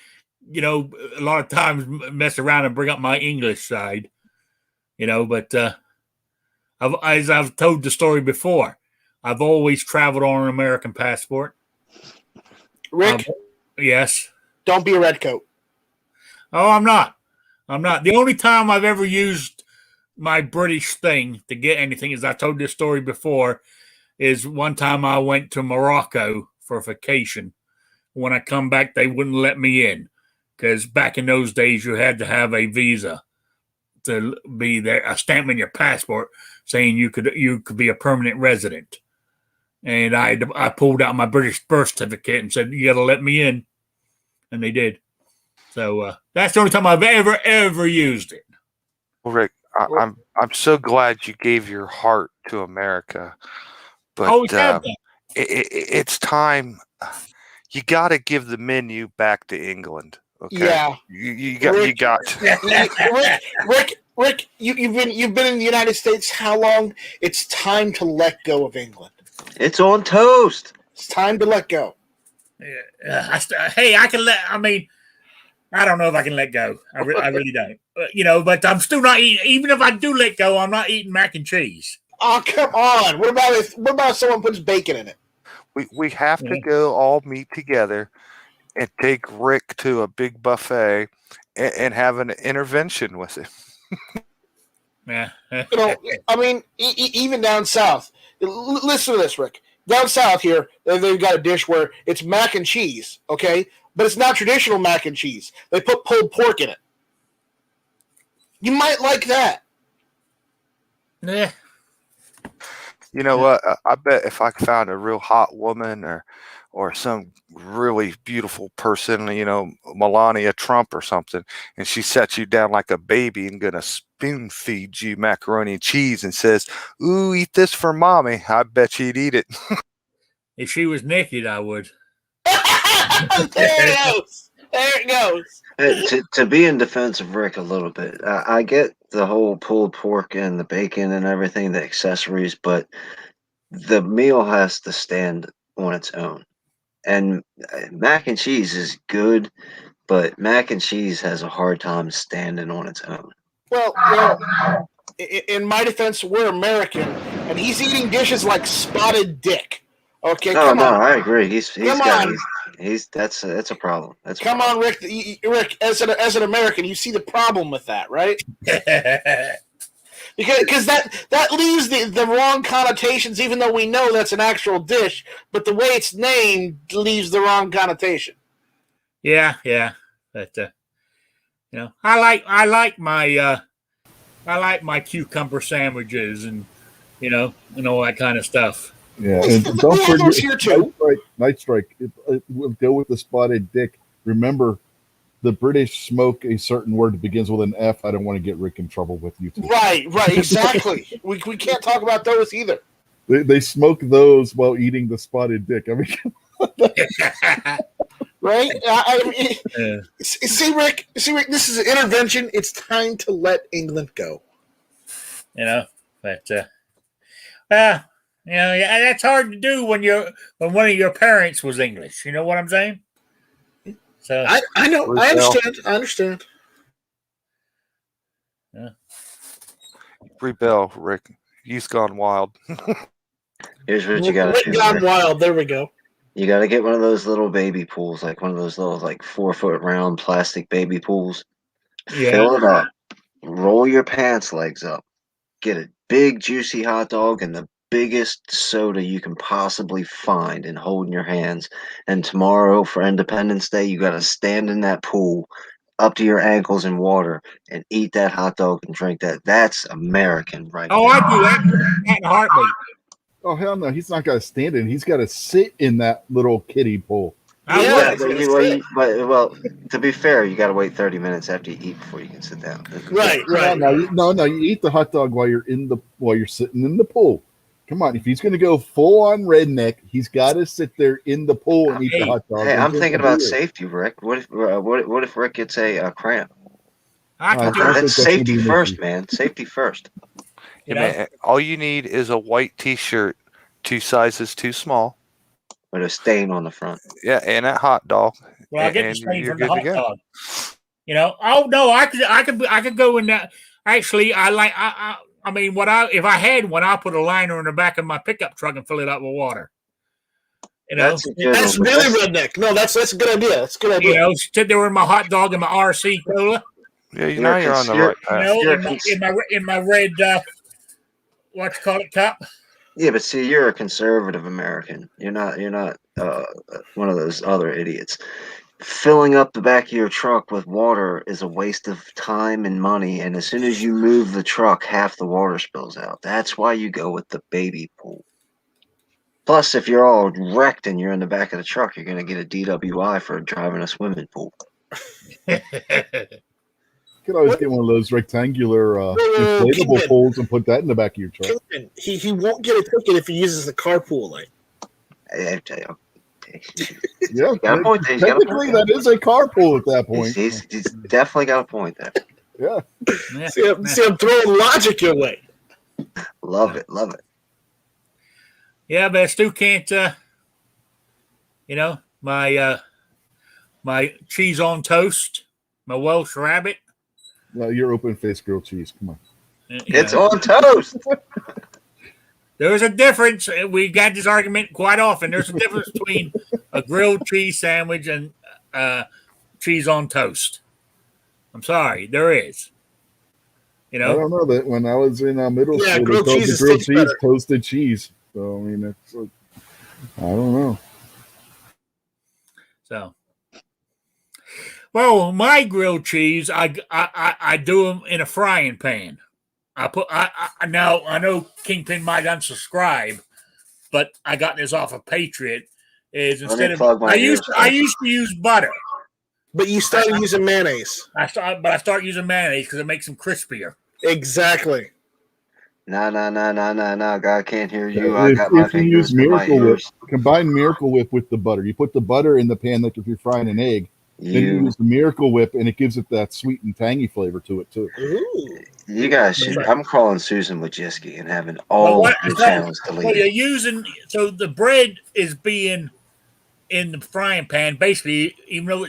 a lot of times mess around and bring up my English side, but as I've told the story before, I've always traveled on an American passport. Rick, Yes. don't be a redcoat. Oh, I'm not. The only time I've ever used my British thing to get anything, as I told this story before, is one time I went to Morocco for vacation. When I come back, they wouldn't let me in because back in those days, you had to have a visa to be there, a stamp in your passport saying you could be a permanent resident. And I pulled out my British birth certificate and said, "You got to let me in," and they did. So that's the only time I've ever used it. Well, Rick, I'm so glad you gave your heart to America, but Always have done. it's time. You got to give the menu back to England. Okay? Yeah, you got. Rick, you've been in the United States how long? It's time to let go of England. It's on toast. It's time to let go. Hey, I can let. I mean, I don't know if I can let go. I really don't. But I'm still not eating. Even if I do let go, I'm not eating mac and cheese. Oh, come on! What about if someone puts bacon in it? We have to go all meet together and take Rick to a big buffet and have an intervention with him. Yeah. I mean, even down south. Listen to this, Rick. Down south here, they've got a dish where it's mac and cheese, okay? But it's not traditional mac and cheese. They put pulled pork in it. You might like that. Yeah. You know what? I bet if I found a real hot woman or some really beautiful person, Melania Trump or something, and she sets you down like a baby and gonna spoon feed you macaroni and cheese and says, "Ooh, eat this for mommy," I bet you'd eat it. If she was naked, I would. There it goes. There it goes. To be in defense of Rick a little bit, I get the whole pulled pork and the bacon and everything, the accessories, but the meal has to stand on its own. And mac and cheese is good, but mac and cheese has a hard time standing on its own. Well, in my defense, we're American, and he's eating dishes like Spotted Dick. Okay, come on. I agree. That's a problem. Come on, Rick. Rick, as an American, you see the problem with that, right? Because that leaves the wrong connotations, even though we know that's an actual dish, but the way it's named leaves the wrong connotation. Yeah, but I like my cucumber sandwiches and all that kind of stuff. Yeah, and don't forget those here too. Night Strike. We'll go with the Spotted Dick. Remember, the British smoke a certain word that begins with an F. I don't want to get Rick in trouble with you too. Right, exactly. we can't talk about those either. They smoke those while eating the Spotted Dick. I mean, right? See, Rick, this is an intervention. It's time to let England go. That's hard to do when one of your parents was English. You know what I'm saying? So I know. I understand. Yeah. Rebel, Rick. Youth gone wild. Here's what you got to do. Gone wild. There we go. You got to get one of those little baby pools, like one of those little 4-foot round plastic baby pools. Yeah. Fill it up. Roll your pants legs up. Get a big juicy hot dog and the biggest soda you can possibly find and hold in your hands. And tomorrow for Independence Day, you got to stand in that pool up to your ankles in water and eat that hot dog and drink that. That's American, right? Oh, I do that in a heartbeat. oh hell no, he's not got to stand in. He's got to sit in that little kiddie pool. Well, to be fair, you got to wait 30 minutes after you eat before you can sit down. Right. No, you eat the hot dog while you're sitting in the pool. Come on, if he's going to go full on redneck, he's got to sit there in the pool and eat the Hey, hot dog. hey, and I'm drink thinking the about beer. safety, Rick. What if Rick gets a cramp? I I can do don't it. think That's that's gonna safety be an first, issue. man. Safety first. You Yeah, know? man, all you need is a white T-shirt, 2 sizes too small. With a stain on the front. Yeah, and a hot dog. Well, I get the and stain you're from the good to hot go. dog. You know? Oh no, I could go in that. Actually, I mean, if I had one, I'll put a liner in the back of my pickup truck and fill it up with water. You know, That's a good That's one, but really redneck. No, that's a good idea. That's a good you idea. know, sit there with my hot dog and my RC cola. Yeah, You're now you're on the right You path. know, You're in my red what you call it cup. Yeah, but see, you're a conservative American. You're not one of those other idiots. Filling up the back of your truck with water is a waste of time and money, and as soon as you move the truck, half the water spills out. That's why you go with the baby pool. Plus, if you're all wrecked and you're in the back of the truck, you're going to get a DWI for driving a swimming pool. You could always get one of those rectangular inflatable Kingpin. poles and put that in the back of your truck. Kingpin, he won't get a ticket if he uses the carpool lane. I tell you, Yeah, got a point there. He's got a technically point that is a carpool at that point. he's definitely got a point there. Yeah, Yeah. See, I'm throwing logic your way. Love it, love it. Yeah, but I still can't. You know, my cheese on toast, my Welsh rabbit. no, you're open faced grilled cheese. Come on. It's on toast. There's a difference. We got this argument quite often. There's a difference between a grilled cheese sandwich and cheese on toast. I'm sorry, there is. You I know, don't know that when I was in middle Yeah, school, they grilled called cheese the grilled tastes cheese better. toasted cheese. So I mean, it's like, I don't know. so. Well, my grilled cheese, I do them in a frying pan. Now I know Kingpin might unsubscribe, but I got this off of Patriot. Is Let instead me of plug my I ears. used to use butter. But you started using mayonnaise. I start using mayonnaise because it makes them crispier. Exactly. No. God can't hear you. I If, got my if you fingers use in my Miracle Whip, ears. combine Miracle Whip with the butter. You put the butter in the pan like if you're frying an egg. Then you You use the Miracle Whip, and it gives it that sweet and tangy flavor to it too. Ooh. guys should. I'm calling Susan Wojcicki and having But all what- the so- channels So deleted. you're using the bread is being in the frying pan. Basically, even though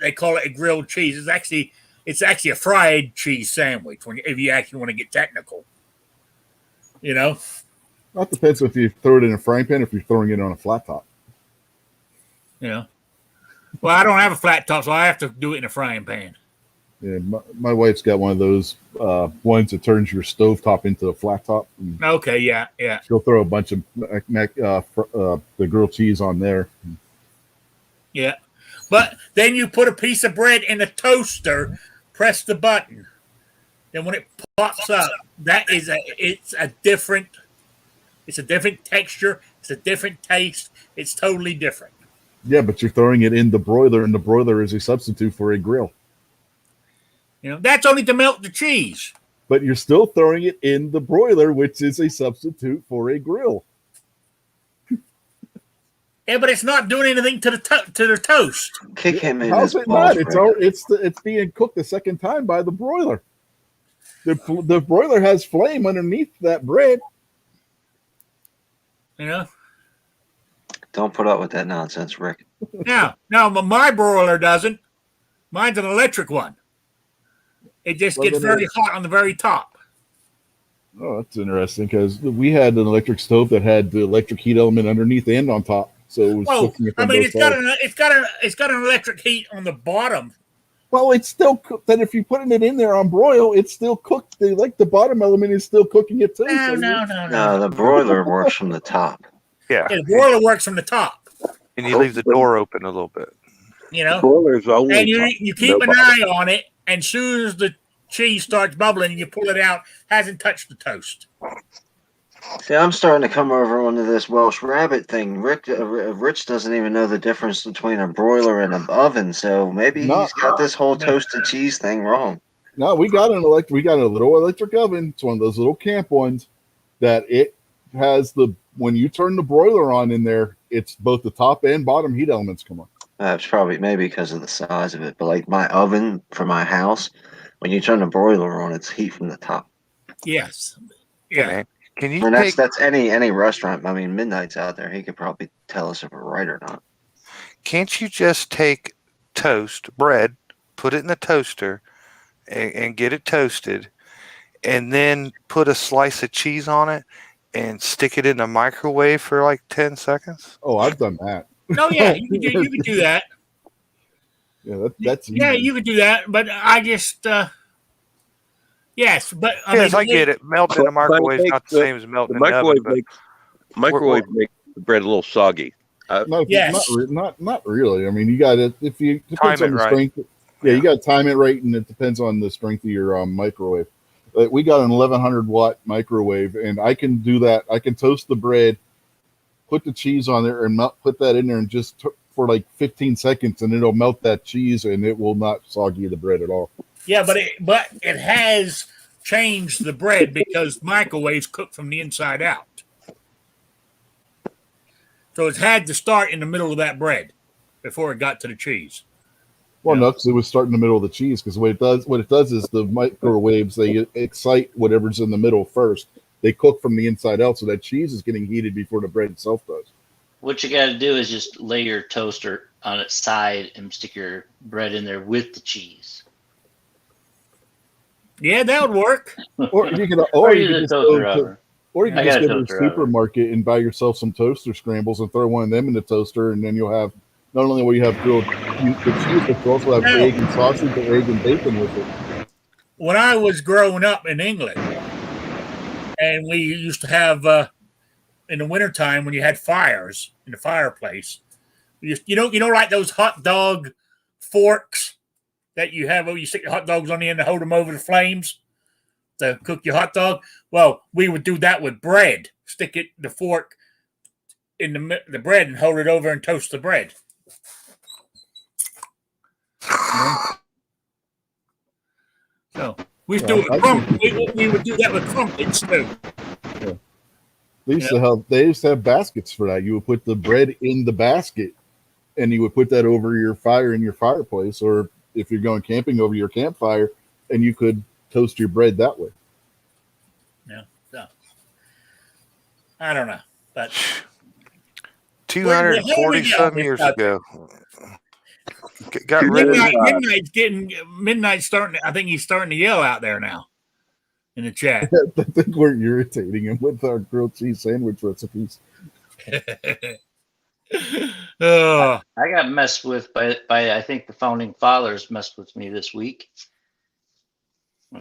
they call it a grilled cheese, it's actually a fried cheese sandwich. If you actually want to get technical, you know. That depends if you throw it in a frying pan or if you're throwing it on a flat top. You know. Well, I don't have a flat top, so I have to do it in a frying pan. Yeah, my wife's got one of those ones that turns your stove top into a flat top. And Okay, yeah. she'll throw a bunch of the grilled cheese on there. Yeah. But then you put a piece of bread in a toaster, press the button. Then when it pops up, it's a different texture, it's a different taste, it's totally different. Yeah, but you're throwing it in the broiler, and the broiler is a substitute for a grill. You know, that's only to melt the cheese. But you're still throwing it in the broiler, which is a substitute for a grill. Yeah, but it's not doing anything to the toast. Kick him in How's his it not? balls. It's being cooked the second time by the broiler. The broiler has flame underneath that bread. You know. Don't put up with that nonsense, Rick. Now, my broiler doesn't. Mine's an electric one. It just Well, gets then very hot on the very top. Oh, that's interesting because we had an electric stove that had the electric heat element underneath and on top, so it was Oh, cooking it I from mean, both it's got an electric heat on the bottom. Well, it's still cooked. Then if you're putting it in there on broil, it's still cooked. The bottom element is still cooking it too. No, so No, the broiler works from the top. Yeah, The broiler works from the top. and you leave the door open a little bit. You know, Broiler's only and top. you keep No an eye on it, and soon as the cheese starts bubbling and you pull it out, hasn't touched the toast. See, I'm starting to come over onto this Welsh rabbit thing. Rich doesn't even know the difference between a broiler and an oven, so maybe No. he's got this whole toasted cheese thing wrong. No, we got a little electric oven. It's one of those little camp ones that it has when you turn the broiler on in there, it's both the top and bottom heat elements come on. It's probably maybe because of the size of it, but like my oven for my house, when you turn the broiler on, it's heat from the top. Yes. Hey, Yeah. man, can you And take that's any restaurant. I mean, Midnight's out there. He could probably tell us if we're right or not. can't you just take toast bread, put it in the toaster, and get it toasted, and then put a slice of cheese on it and stick it in the microwave for like 10 seconds? Oh, I've done that. No, yeah, you could do that. Yeah, that's Yeah, easy. you could do that, but I just yes, but Yes, I get it. Melting in the But it microwave is makes not the same as melting The in the oven. microwave makes the bread a little soggy. No, Yes. not really. I mean, you got to if you depends Time on it the right. strength. Yeah, you got to time it right, and it depends on the strength of your microwave. We got an 1100-watt microwave, and I can do that. I can toast the bread, put the cheese on there, and put that in there, and just for like 15 seconds, and it'll melt that cheese, and it will not soggy the bread at all. Yeah, but it has changed the bread because microwaves cook from the inside out. So it's had to start in the middle of that bread before it got to the cheese. Well, Yeah. no, because it was starting in the middle of the cheese. Because what it does is the microwaves, they excite whatever's in the middle first. They cook from the inside out, so that cheese is getting heated before the bread itself does. What you got to do is just lay your toaster on its side and stick your bread in there with the cheese. Yeah, that would work. Or you can, Or you use can a just toaster go to, oven. or you can I just got a go to the toaster oven. supermarket and buy yourself some toaster scrambles and throw one of them in the toaster, and then you'll have not only will you have grilled the cheese, but you also have No. egg and sausage or egg and bacon with it. When I was growing up in England, and we used to have in the wintertime when you had fires in the fireplace, you know, like those hot dog forks that you have where you stick the hot dogs on the end to hold them over the flames to cook your hot dog. Well, we would do that with bread. Stick the fork in the bread and hold it over and toast the bread. So we used to do it with crumpets. We would do that with crumpets too. They used to have baskets for that. You would put the bread in the basket, and you would put that over your fire in your fireplace, or if you're going camping, over your campfire, and you could toast your bread that way. Yeah. So I don't know, but 240 some years ago. Got rid of Midnight's starting. I think he's starting to yell out there now in the chat. I think we're irritating him with our grilled cheese sandwich recipes. Oh, I got messed with by I think the founding fathers messed with me this week.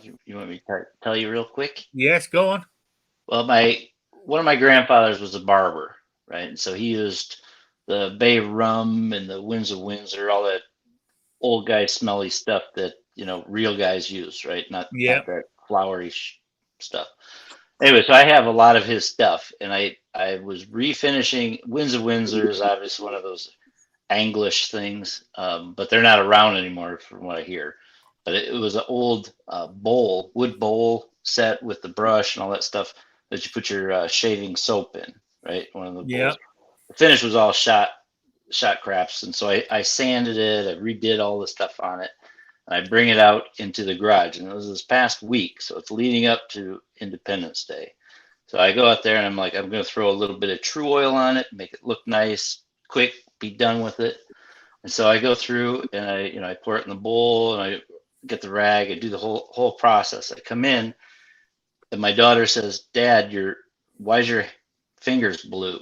You want me to tell you real quick? yes, go on. Well, one of my grandfathers was a barber, right? And so he used the Bay Rum and the Windsor, all that old guy smelly stuff that real guys use, right? Not that flowery stuff. Anyway, so I have a lot of his stuff, and I was refinishing Windsor is obviously one of those English things, but they're not around anymore from what I hear. But it was an old wood bowl set with the brush and all that stuff that you put your shaving soap in, right? One of the bowls. The finish was all shot craps, and so I sanded it, I redid all the stuff on it, and I bring it out into the garage, and it was this past week, so it's leading up to Independence Day. So I go out there and I'm like, I'm going to throw a little bit of True Oil on it, make it look nice, quick, be done with it. And so I go through and I pour it in the bowl and I get the rag and do the whole process. I come in and my daughter says, "Dad, why's your fingers blue?"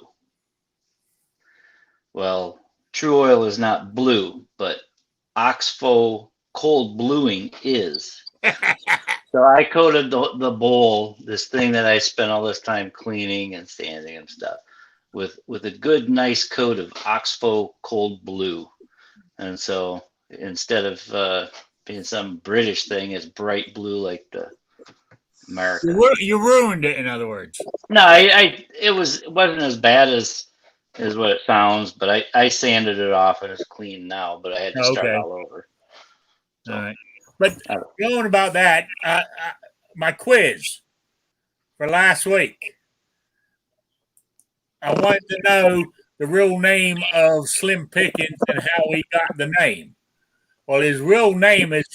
Well, True Oil is not blue, but Oxbow cold bluing is. So I coated the bowl, this thing that I spent all this time cleaning and sanding and stuff, with a good, nice coat of Oxbow cold blue. And so instead of being some British thing, it's bright blue like the American. You ruined it, in other words. No, it wasn't as bad as what it sounds, but I sanded it off and it's clean now, but I had to start all over. So, all right. But going about that, my quiz for last week, I wanted to know the real name of Slim Pickens and how he got the name. Well, his real name is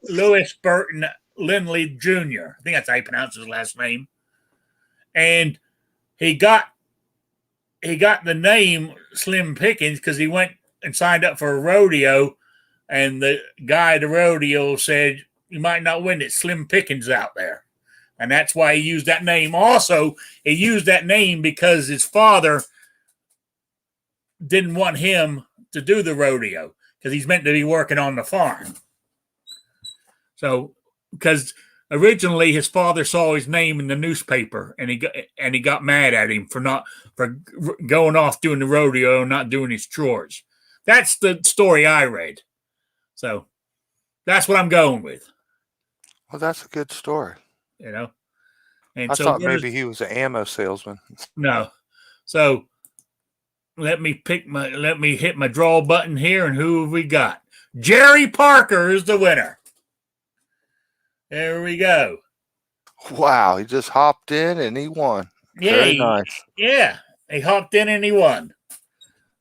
Louis Burton Lindley Jr. I think that's how you pronounce his last name. And he got the name Slim Pickens because he went and signed up for a rodeo, and the guy at the rodeo said, "You might not win it. Slim Pickens out there." And that's why he used that name. Also, he used that name because his father didn't want him to do the rodeo because he's meant to be working on the farm. So, because originally his father saw his name in the newspaper, and he got mad at him for going off doing the rodeo and not doing his chores. That's the story I read. So, that's what I'm going with. Well, that's a good story. You know, and I so thought maybe he was an ammo salesman. No. So let me hit my draw button here, and who have we got? Jerry Parker is the winner. There we go. Wow, he just hopped in and he won. Yeah, Very nice. Yeah, he hopped in and he won.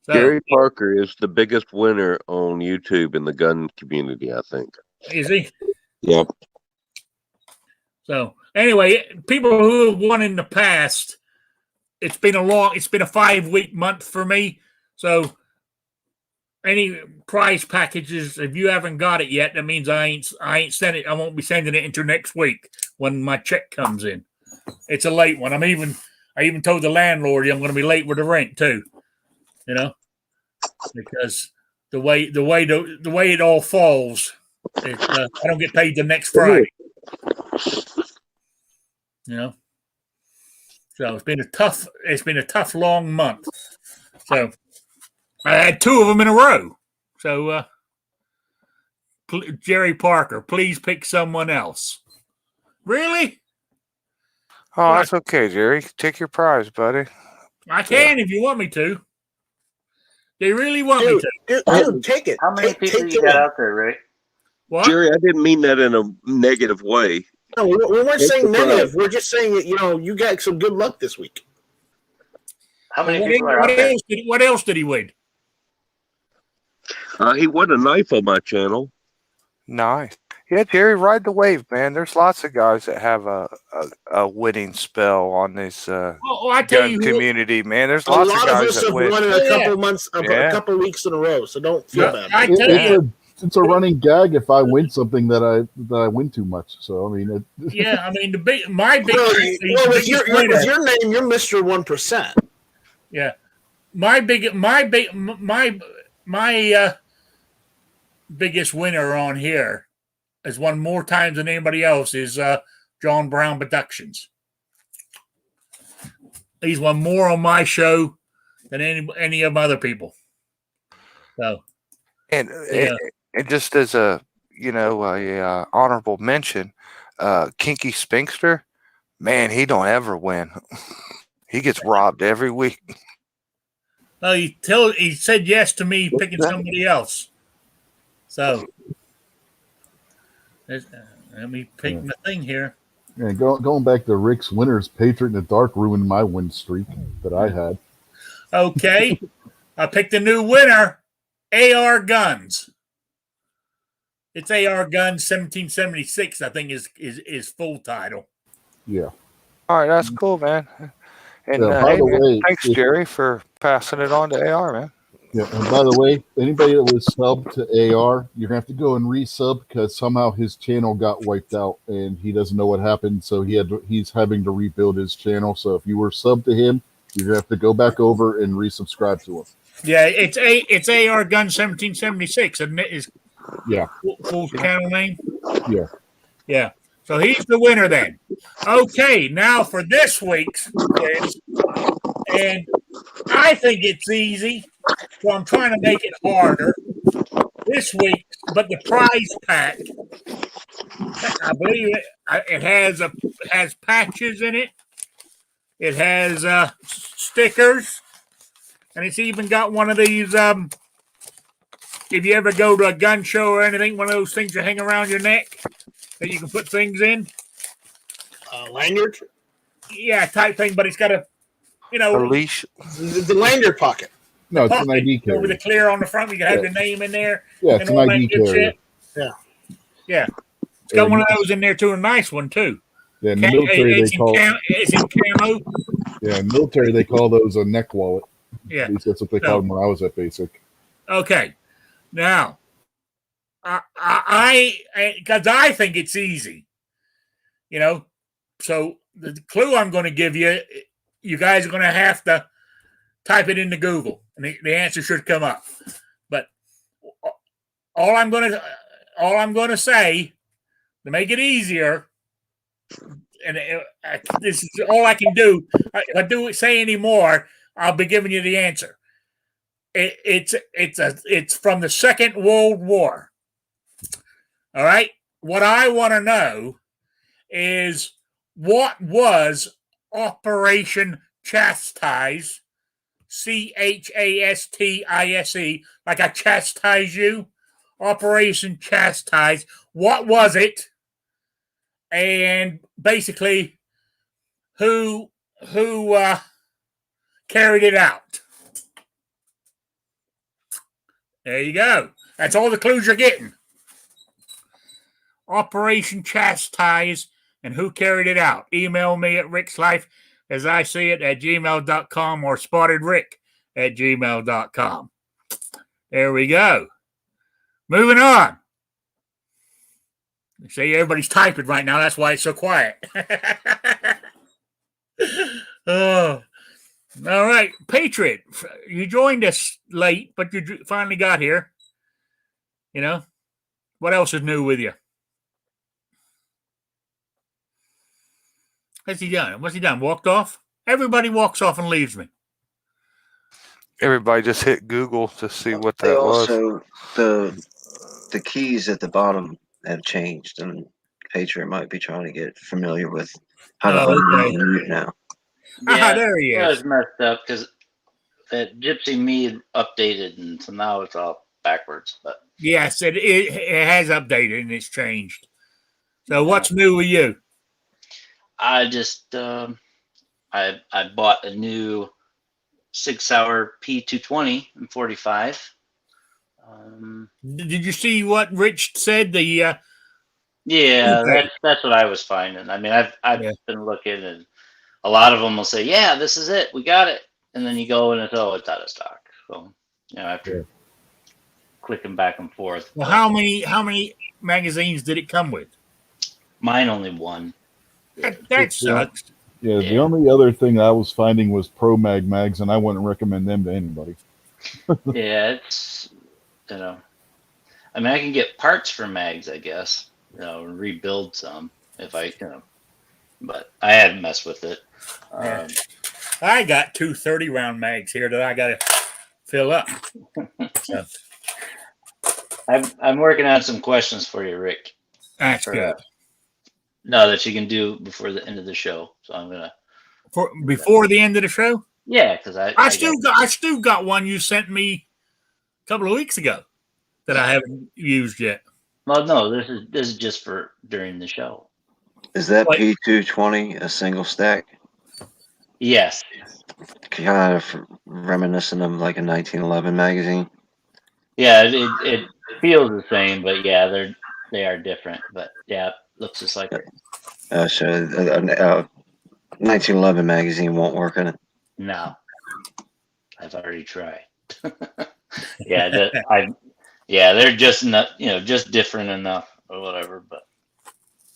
So, Gary Parker is the biggest winner on YouTube in the gun community, I think. is he? Yep. So anyway, people who have won in the past, it's been a 5-week month for me. So any prize packages, if you haven't got it yet, that means I ain't sent it. I won't be sending it until next week when my check comes in. It's a late one. I even told the landlord I'm going to be late with the rent too. You know, because the way it all falls, I don't get paid the next Friday. You know, so it's been a tough long month. So I had 2 of them in a row. So Jerry Parker, please pick someone else. Really? Oh, that's okay, Jerry. Take your prize, buddy. I can if you want me to. They really want me to. Dude, take it. How many people you got out there, Ray? What? Jerry, I didn't mean that in a negative way. No, we weren't Take saying the prize. negative. We're just saying that, you got some good luck this week. How many people are out there? What else did he win? He won a knife on my channel. Nice. Yeah, Jerry, ride the wave, man. There's lots of guys that have a winning spell on this I tell gun you, community, man. There's A lots lot of of guys us that have win. won in a couple months, a couple weeks in a row, so don't feel bad. I tell you, It's a running gag if I win something that I win too much. So I mean, yeah. I mean, my big Well, with biggest your winner. name, you're Mr. 1%. Yeah, my biggest winner on here has won more times than anybody else is John Brown Productions. He's won more on my show than any of my other people. So, And yeah. and just as a honorable mention, Kinky Spinkster, man, he don't ever win. He gets robbed every week. Well, he said yes to me picking somebody else. So let me pick my thing here. and going back to Rick's winners, Patriot in the Dark ruined my win streak that I had. Okay, I picked a new winner, AR Guns. It's AR Guns 1776, I think is full title. Yeah. All right, that's cool, man. And By hey, the man, way, thanks, Jerry, for passing it on to AR, man. Yeah, and by the way, anybody that was subbed to AR, you're gonna have to go and resub because somehow his channel got wiped out and he doesn't know what happened. So he's having to rebuild his channel. So if you were subbed to him, you're gonna have to go back over and resubscribe to him. Yeah, it's AR Gun 1776, isn't it? Is Yeah. full channel name? Yeah. Yeah. So he's the winner then. Okay, now for this week's quiz. And I think it's easy, so I'm trying to make it harder this week. But the prize pack, I believe it has patches in it. It has stickers, and it's even got one of these. If you ever go to a gun show or anything, one of those things you hang around your neck that you can put things in. Lanyard? Yeah, type thing, but it's got You A know, leash. The lanyard pocket. No, it's an pocket ID carrier. with the clear on the front. You can have Yeah. the name in there Yeah, and it's an all that ID good carrier. shit. Yeah. Yeah. It's got Yeah, one of those in there too, a nice one too. Yeah, in the military It's they call it's in camo. yeah, in the military they call those a neck wallet. Yeah. At least that's what they So- called them when I was at basic. Okay. Now, because I think it's easy, you know. So the clue I'm going to give you, you guys are going to have to type it into Google, and the answer should come up. But all I'm going to say to make it easier, and this is all I can do. If I do say any more, I'll be giving you the answer. It's from the Second World War. All right. What I want to know is what was Operation Chastise, Chastise, like I chastise you. Operation Chastise. What was it? And basically, who carried it out? There you go. That's all the clues you're getting. Operation Chastise and who carried it out. Email me at rickslife as I see it at gmail.com or spottedrick@gmail.com. There we go. Moving on. See, everybody's typing right now. That's why it's so quiet. Oh. All right, Patriot, you joined us late, but you finally got here. You know, what else is new with you? What's he done? What's he done? Walked off? Everybody walks off and leaves me. Everybody just hit Google to see what They that was. also the keys at the bottom have changed, and Patriot might be trying to get familiar with how to unmute and mute now. Ah, there he That is. was messed up because that Gypsy Me updated, and so now it's all backwards. But Yes, it has updated and it's changed. So what's new with you? I just I bought a new 6-hour P220 and 45. Did you see what Rich said? Yeah, Okay. that's what I was finding. I mean, I've Yeah. been looking, and a lot of them will say, "Yeah, this is it, we got it," and then you go and it's out of stock. So after clicking back and forth. Well, how many magazines did it come with? Mine only one. That sucks. Yeah, the Yeah. only other thing I was finding was Pro Mag mags, and I wouldn't recommend them to anybody. Yeah, it's I mean, I can get parts for mags, I guess. Rebuild some if I but I haven't messed with it. Yeah. I got 2 30-round mags here that I got to fill up. So, I'm working on some questions for you, Rick. that's for, good. No, that you can do before the end of the show. So I'm gonna. Before the end of the show? Yeah, because I still got one you sent me a couple of weeks ago that I haven't used yet. Well, no, this is just for during the show. Is that Like- P220 a single stack? Yes. Kind of reminiscent of like a 1911 magazine. Yeah, it feels the same, but yeah, they are different. But yeah, looks just like it. So 1911 magazine won't work in it. No, I've already tried. Yeah, they're just not, just different enough or whatever. But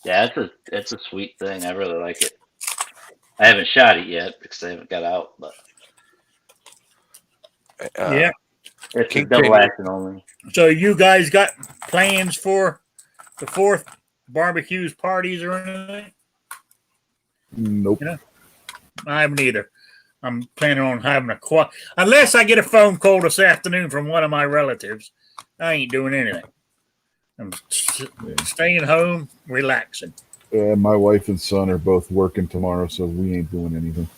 yeah, it's a sweet thing. I really like it. I haven't shot it yet because I haven't got out, but Yeah. it's a Kingpin- double action only. So you guys got plans for the 4th barbecues, parties, or anything? Nope. I haven't either. I'm planning on having unless I get a phone call this afternoon from one of my relatives. I ain't doing anything. I'm staying home, relaxing. My wife and son are both working tomorrow, so we ain't doing anything.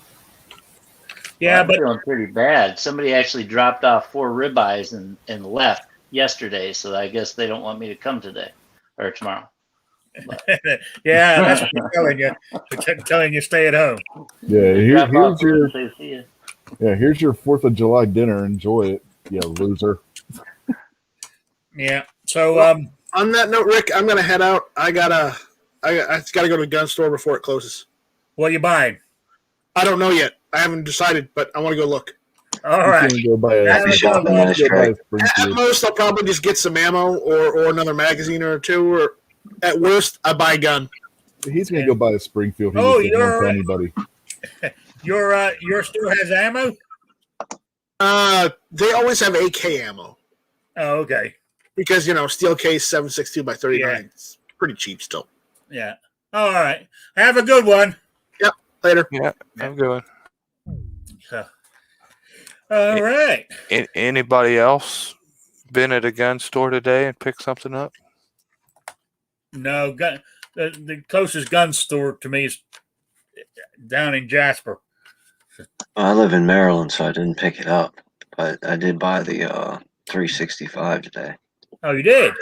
Yeah, I'm but feeling pretty bad. Somebody actually dropped off 4 ribeyes and left yesterday, so I guess they don't want me to come today or tomorrow. Yeah, that's what they're telling you. They're telling you stay at home. Yeah, Drop here's off your and say see ya. here's your 4th of July dinner. Enjoy it, you loser. Yeah. So On that note, Rick, I'm gonna head out. I gotta go to the gun store before it closes. what are you buying? I don't know yet. I haven't decided, but I want to go look. All He's right. gonna go buy a, Have a he's good shopping one. list, gonna buy a At Springfield. most, I'll probably just get some ammo or another magazine or two. Or at worst, I buy a gun. He's gonna go buy a Springfield. He Oh, just doesn't want to tell you're- anybody. Your store has ammo? They always have AK ammo Oh, okay. because steel case 7.62 by 39. Yeah. It's pretty cheap still. Yeah. All right. Have a good one. Later. Yeah, I'm going. All right. Anybody else been at a gun store today and picked something up? No, the closest gun store to me is down in Jasper. I live in Maryland, so I didn't pick it up, but I did buy the 365 today. Oh, you did?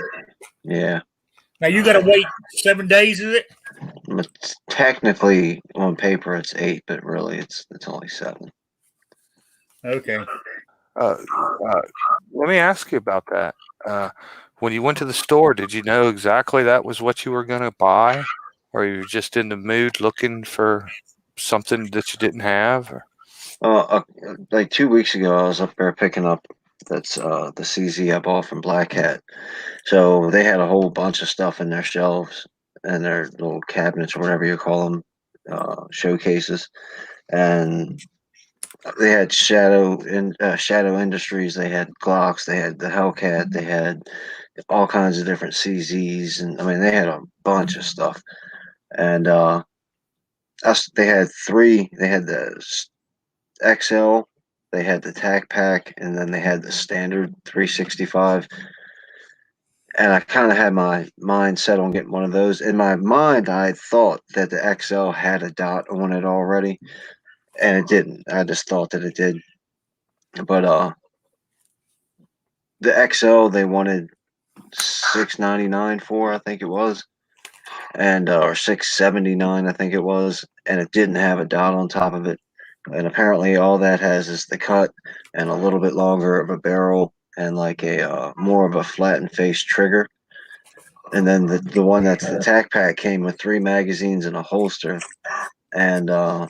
Yeah, Now you got to wait 7 days, is it? but technically on paper it's 8, but really it's only 7. Okay. Let me ask you about that. When you went to the store, did you know exactly that was what you were going to buy, or you were just in the mood looking for something that you didn't have? Like 2 weeks ago, I was up there picking up the CZ I bought from Black Hat. So they had a whole bunch of stuff in their shelves and their little cabinets or whatever you call them, showcases, and they had Shadow Industries. They had Glocks. They had the Hellcat. They had all kinds of different CZs, and I mean they had a bunch of stuff. And they had 3. They had the XL, they had the TAC pack, and then they had the standard 365. And I kind of had my mind set on getting one of those. In my mind, I thought that the XL had a dot on it already, and it didn't. I just thought that it did. But the XL they wanted $699 for, I think it was, and or $679, I think it was, and it didn't have a dot on top of it. And apparently, all that has is the cut and a little bit longer of a barrel and like a more of a flattened face trigger. And then the one that's the TAC pack came with 3 magazines and a holster, and I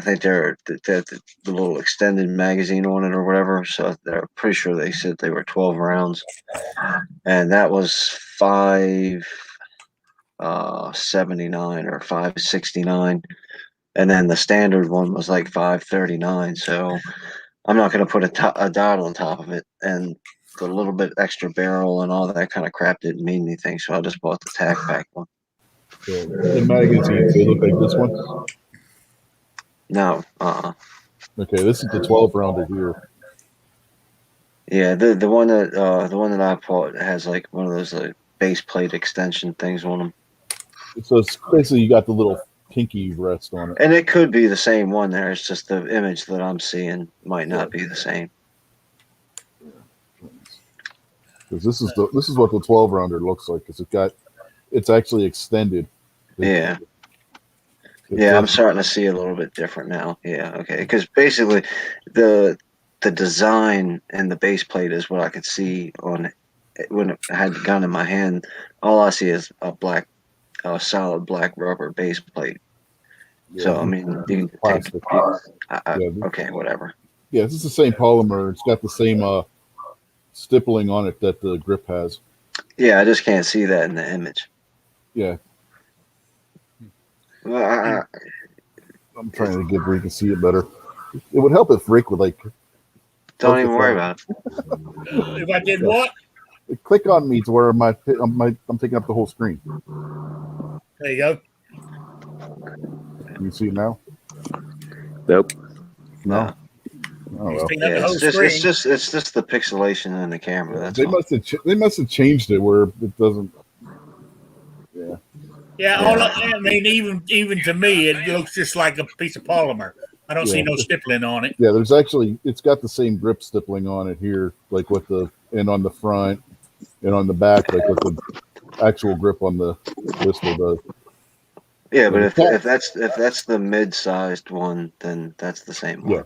think they're the little extended magazine on it or whatever. So they're pretty sure they said they were 12 rounds, and that was $579 or $569. And then the standard one was like $539. So I'm not going to put a dot on top of it. And the little bit extra barrel and all that kind of crap didn't mean anything. So I just bought the TAC pack one. The magazines, they look like this one. No, Okay, this is the 12 rounder here. Yeah, the one that I bought has like one of those base plate extension things on them. So it's basically you got the little pinky rest on it. And it could be the same one there. It's just the image that I'm seeing might not be the same. Because this is what the 12 rounder looks like. Because it's actually extended. Yeah. Yeah, I'm starting to see a little bit different now. Yeah, okay. Because basically, the design and the base plate is what I could see on when I had the gun in my hand. All I see is a solid black rubber base plate. Yeah, So I mean, you can plastic. okay, whatever. Yeah, this is the same polymer. It's got the same stippling on it that the grip has. Yeah, I just can't see that in the image. Yeah, Well, I'm trying to get where you can see it better. It would help if Rick would don't even worry about it. If I did what? click on me to where I'm taking up the whole screen. There you go. Can you see it now? Nope. No. Oh well. Taking up Yeah, the whole it's screen. just the pixelation in the camera. That's They all. must have changed it where it doesn't. Yeah. Yeah, I mean, even to me, it looks just like a piece of polymer. I don't see Yeah. no stippling on it. Yeah, it's got the same grip stippling on it here, like with and on the front and on the back, like with the actual grip on the pistol does. Yeah, but Yeah. if that's the mid-sized one, then that's the same one.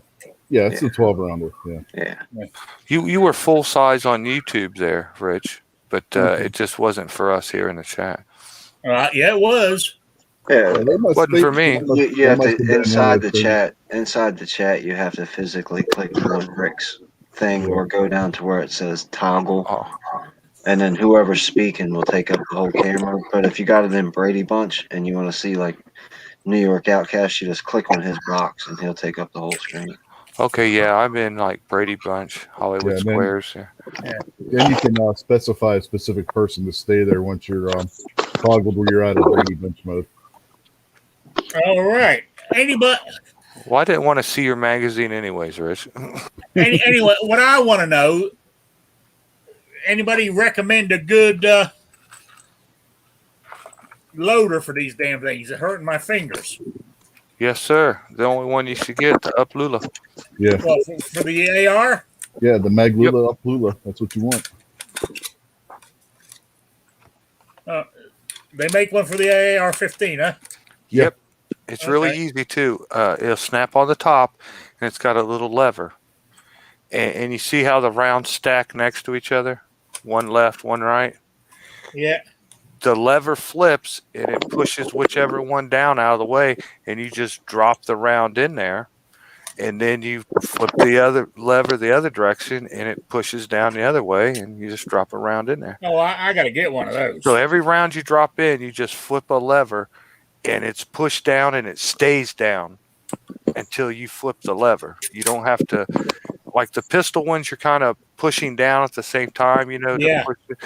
Yeah, it's Yeah. a 12 rounder. Yeah. Yeah. You were full size on YouTube there, Rich, but Okay. it just wasn't for us here in the chat. Yeah, it was. Yeah. They must- Wasn't they- for me. they must- You they have must to have been one inside of the those things. Inside the chat, you have to physically click on Rick's thing or go down to where it says toggle, Oh, and then whoever's speaking will take up the whole camera. But if you got it in Brady Bunch and you want to see like New York Outcast, you just click on his box and he'll take up the whole screen. okay, yeah, I'm in like Brady Bunch, Hollywood Yeah, and then- Squares. Yeah. Then you can specify a specific person to stay there once you're toggled where you're out of Brady Bunch mode. All right. Anybody? Well, I didn't want to see your magazine anyways, Rich. Anyway, what I want to know, anybody recommend a good loader for these damn things? It's hurting my fingers. Yes, sir. The only one you should get, the Uplula. Yeah, Well, for the AR? yeah, the Maglula up Lula. That's what you want. They make one for the AR-15, huh? Yep. It's really Okay. easy too. It'll snap on the top, and it's got a little lever. And you see how the rounds stack next to each other? One left, one right. Yeah. The lever flips, and it pushes whichever one down out of the way, and you just drop the round in there. And then you flip the other lever the other direction, and it pushes down the other way, and you just drop a round in there. Oh, I got to get one of those. So every round you drop in, you just flip a lever, and it's pushed down, and it stays down until you flip the lever. You don't have to, like the pistol ones, you're kind of pushing down at the same time, you know. to Yeah. push it.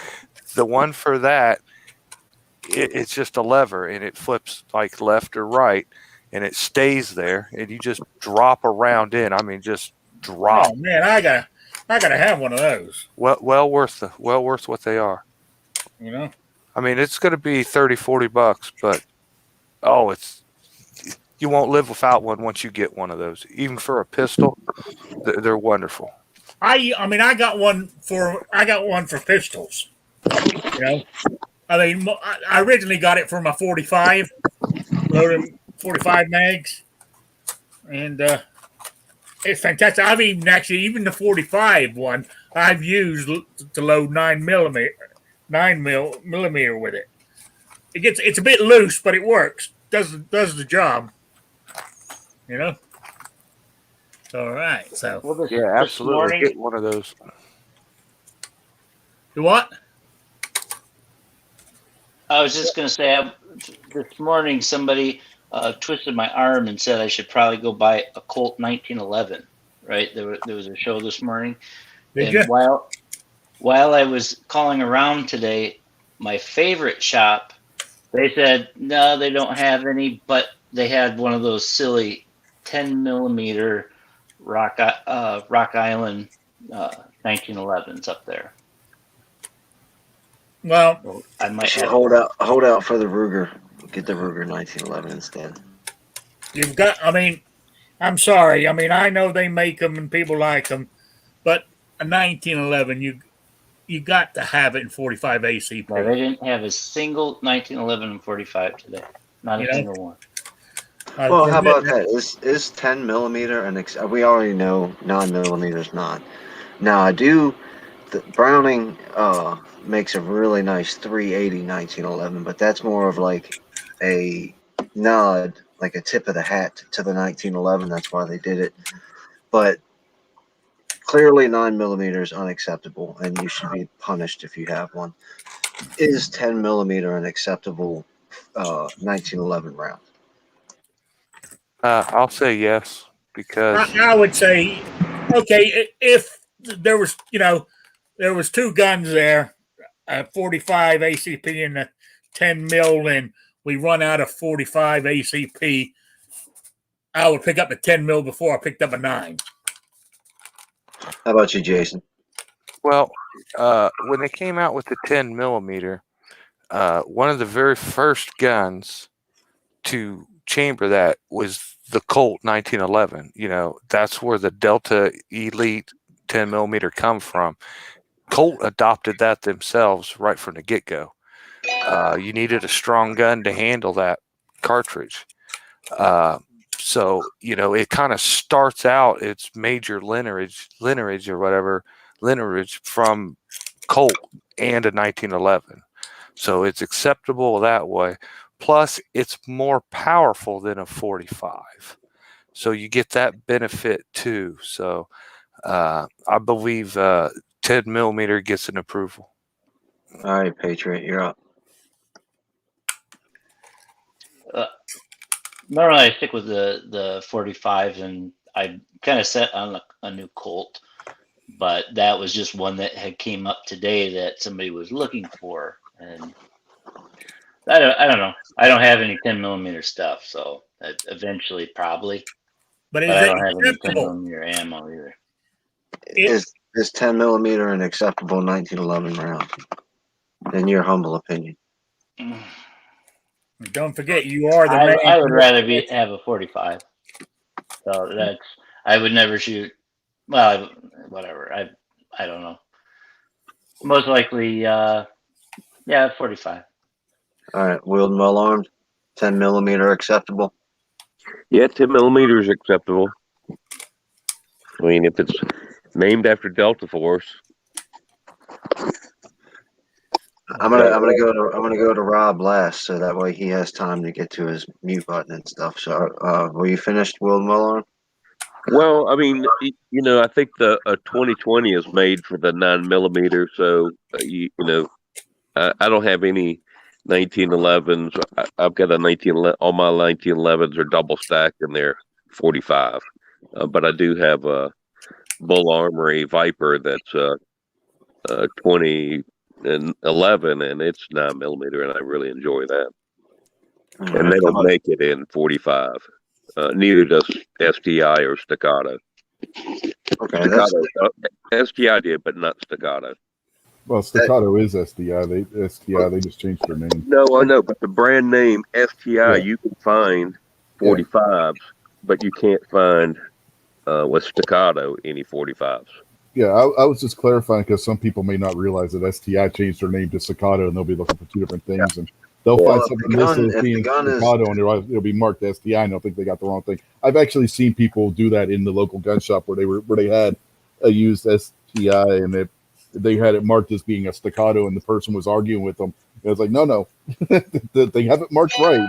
The one for that, it's just a lever, and it flips like left or right, and it stays there, and you just drop a round in. I mean, just drop. Oh man, I gotta have one of those. Well worth what they are. You know. I mean, it's going to be $30-$40, but you won't live without one once you get one of those. Even for a pistol, they're wonderful. I mean, I got one for pistols. You know, I mean, I originally got it for my 45, loaded 45 mags, and it's fantastic. I've even the 45 one I've used to load 9mm with it. It's a bit loose, but it works. Does the job. You know. All right. So Well, Yeah, absolutely. morning- Get one of those. you what? I was just going to say, this morning somebody twisted my arm and said I should probably go buy a Colt 1911. Right? There was a show this morning. Did And you? while I was calling around today, my favorite shop, they said no, they don't have any, but they had one of those silly 10mm Rock Island 1911s up there. Well, So I might You should have. hold out for the Ruger. Get the Ruger 1911 instead. you've got. I mean, I'm sorry. I mean, I know they make them and people like them, but a 1911, you got to have it in 45 ACP. No, they didn't have a single 1911 and 45 today. Not You a know? single one. Well, how about that? Is 10mm we already know 9mm is not. Now I do. The Browning makes a really nice 380 1911, but that's more of like a nod, like a tip of the hat to the 1911. That's why they did it. But clearly 9mm is unacceptable, and you should be punished if you have one. Is 10mm an acceptable 1911 round? I'll say yes because I would say, okay, if there was, there was two guns there, a 45 ACP and a 10 mil, and we run out of 45 ACP, I would pick up a 10 mil before I picked up a 9. How about you, Jason? well, when they came out with the 10mm, one of the very first guns to chamber that was the Colt 1911. You know, that's where the Delta Elite 10mm come from. Colt adopted that themselves right from the get-go. You needed a strong gun to handle that cartridge. So, it kind of starts out its major lineage or whatever, lineage from Colt and a 1911. So it's acceptable that way. Plus, it's more powerful than a 45. So you get that benefit too. So I believe 10 millimeter gets an approval. All right, Patriot, you're up. Normally, I stick with the 45, and I kind of set on a new Colt, but that was just one that had came up today that somebody was looking for, and I don't know. I don't have any 10 millimeter stuff, so eventually probably. But is But I it don't have any 10 acceptable? millimeter ammo either. Is 10 millimeter an acceptable 1911 round? In your humble opinion. Don't forget, you are the I man. would rather have a 45. So I would never shoot. Well, whatever. I don't know. Most likely, 45. All right, wheeled and well armed. 10 millimeter acceptable. Yeah, 10 millimeter is acceptable. I mean, if it's named after Delta Force. I'm gonna go to Rob last, so that way he has time to get to his mute button and stuff. So, were you finished, wheeled and well armed? Well, I mean, I think the 2020 is made for the 9 millimeter. So, I don't have any 1911s. I've got a 1911. All my 1911s are double stacked and they're 45. But I do have a Bull Armory Viper that's 2011, and it's 9 millimeter, and I really enjoy that. And they don't make it in 45. Neither does STI or Staccato. Okay, Staccato, STI did, but not Staccato. Well, Staccato is STI. They just changed their name. No, I know, but the brand name STI, you can find 45s, but you can't find with Staccato any 45s. Yeah, I was just clarifying because some people may not realize that STI changed their name to Staccato, and they'll be looking for two different things, and they'll find something listed as being Staccato, and it'll be marked STI, and they'll think they got the wrong thing. I've actually seen people do that in the local gun shop where they had a used STI, and they had it marked as being a Staccato, and the person was arguing with them. And I was like, no, they have it marked right.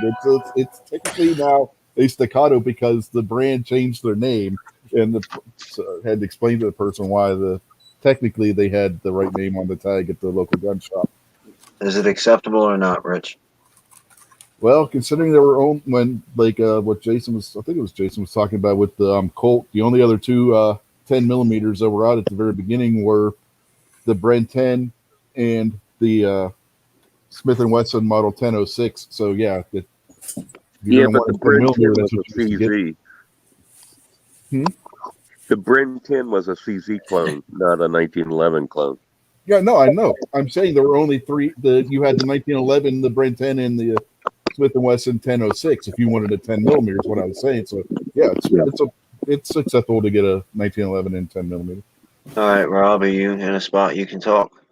It's technically now a Staccato because the brand changed their name. And had to explain to the person why technically they had the right name on the tag at the local gun shop. Is it acceptable or not, Rich? Well, considering there were what Jason was talking about with the Colt, the only other two 10 millimeters that were out at the very beginning were the Bren 10 and the Smith & Wesson Model 1006. So yeah, but the Bren 10 was a CZ. The Bren 10 was a CZ clone, not a 1911 clone. Yeah, no, I know. I'm saying there were only three. You had the 1911, the Bren 10, and the Smith & Wesson 1006. If you wanted a 10 millimeter, is what I was saying. So yeah, it's acceptable to get a 1911 and 10 millimeter. All right, Rob, are you in a spot you can talk?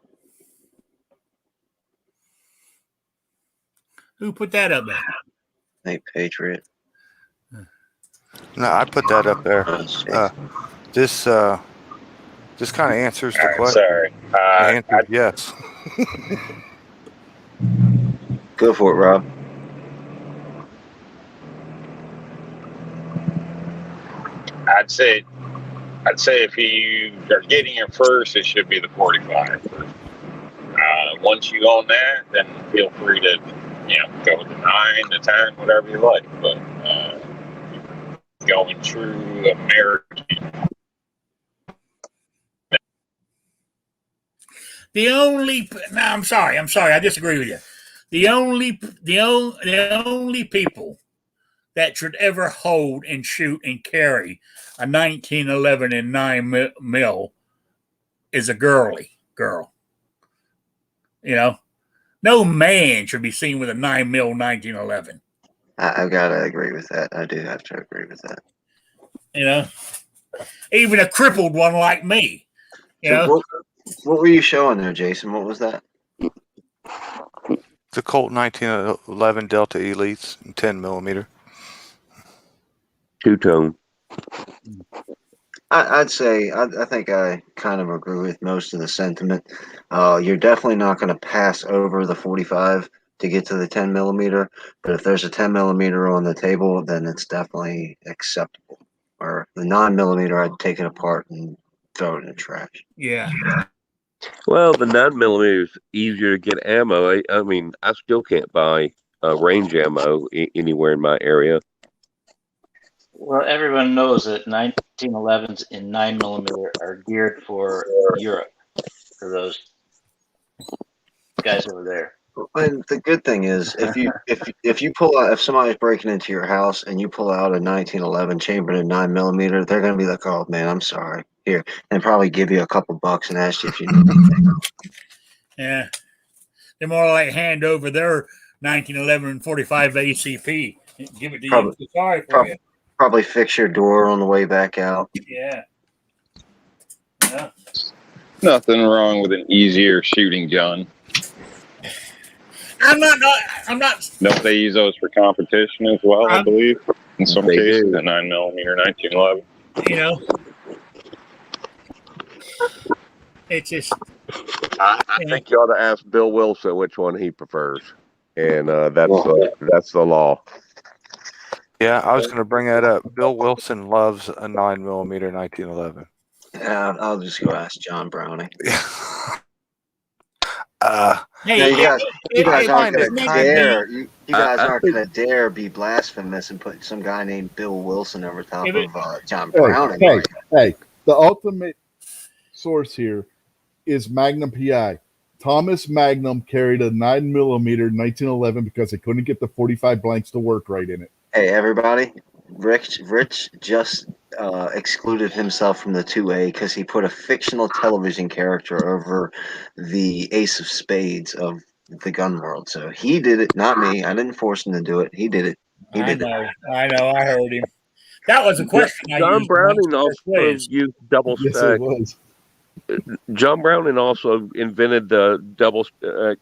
Who put that up there? Hey, Patriot. No, I put that up there. This kind of answers the question. Sorry. The answer is yes. Go for it, Rob. I'd say if you are getting it first, it should be the 45. Once you own that, then feel free to go with the 9, the 10, whatever you like. But going true American. I'm sorry. I disagree with you. The only people that should ever hold and shoot and carry a 1911 and 9 mil is a girl. No man should be seen with a 9 mil 1911. I've got to agree with that. I do have to agree with that. Even a crippled one like me. What were you showing there, Jason? What was that? the Colt 1911 Delta Elites in 10 millimeter. Two-tone. I'd say I think I kind of agree with most of the sentiment. You're definitely not going to pass over the 45 to get to the 10 millimeter, but if there's a 10 millimeter on the table, then it's definitely acceptable. Or the 9 millimeter, I'd take it apart and throw it in the trash. Yeah. Well, the 9mm is easier to get ammo. I mean, I still can't buy range ammo anywhere in my area. Well, everyone knows that 1911s in 9 millimeter are geared for Europe, for those guys over there. And the good thing is, if you pull out, if somebody's breaking into your house and you pull out a 1911 chambered in 9 millimeter, they're gonna be like, "Oh man, I'm sorry." Here, and probably give you a couple bucks and ask you if you need anything. Yeah. They're more like hand over their 1911 and 45 ACP. Give it to Probably- you. Sorry for you. Probably fix your door on the way back out. Yeah. Yeah. Nothing wrong with an easier shooting gun. I'm not. Don't they use those for competition as well? I believe in some They cases, do. the 9mm 1911. You know, it's just. I think you ought to ask Bill Wilson which one he prefers, and that's the law. Yeah, I was going to bring that up. Bill Wilson loves a 9mm 1911. I'll just go ask John Browning. Hey, Yeah, you guys I aren't find gonna it dare. You guys I aren't think- gonna dare be blasphemous and put some guy named Bill Wilson over top If it- of John Hey, Browning. hey, the ultimate source here is Magnum PI. Thomas Magnum carried a 9mm 1911 because they couldn't get the 45 blanks to work right in it. Hey, everybody! Rich just excluded himself from the 2A because he put a fictional television character over the Ace of Spades of the gun world. So he did it, not me. I didn't force him to do it. He did it. He I did it. know. I heard him. That was a question. I John used Browning once also or twice. used double Yes, stack. it was. John Browning also invented the double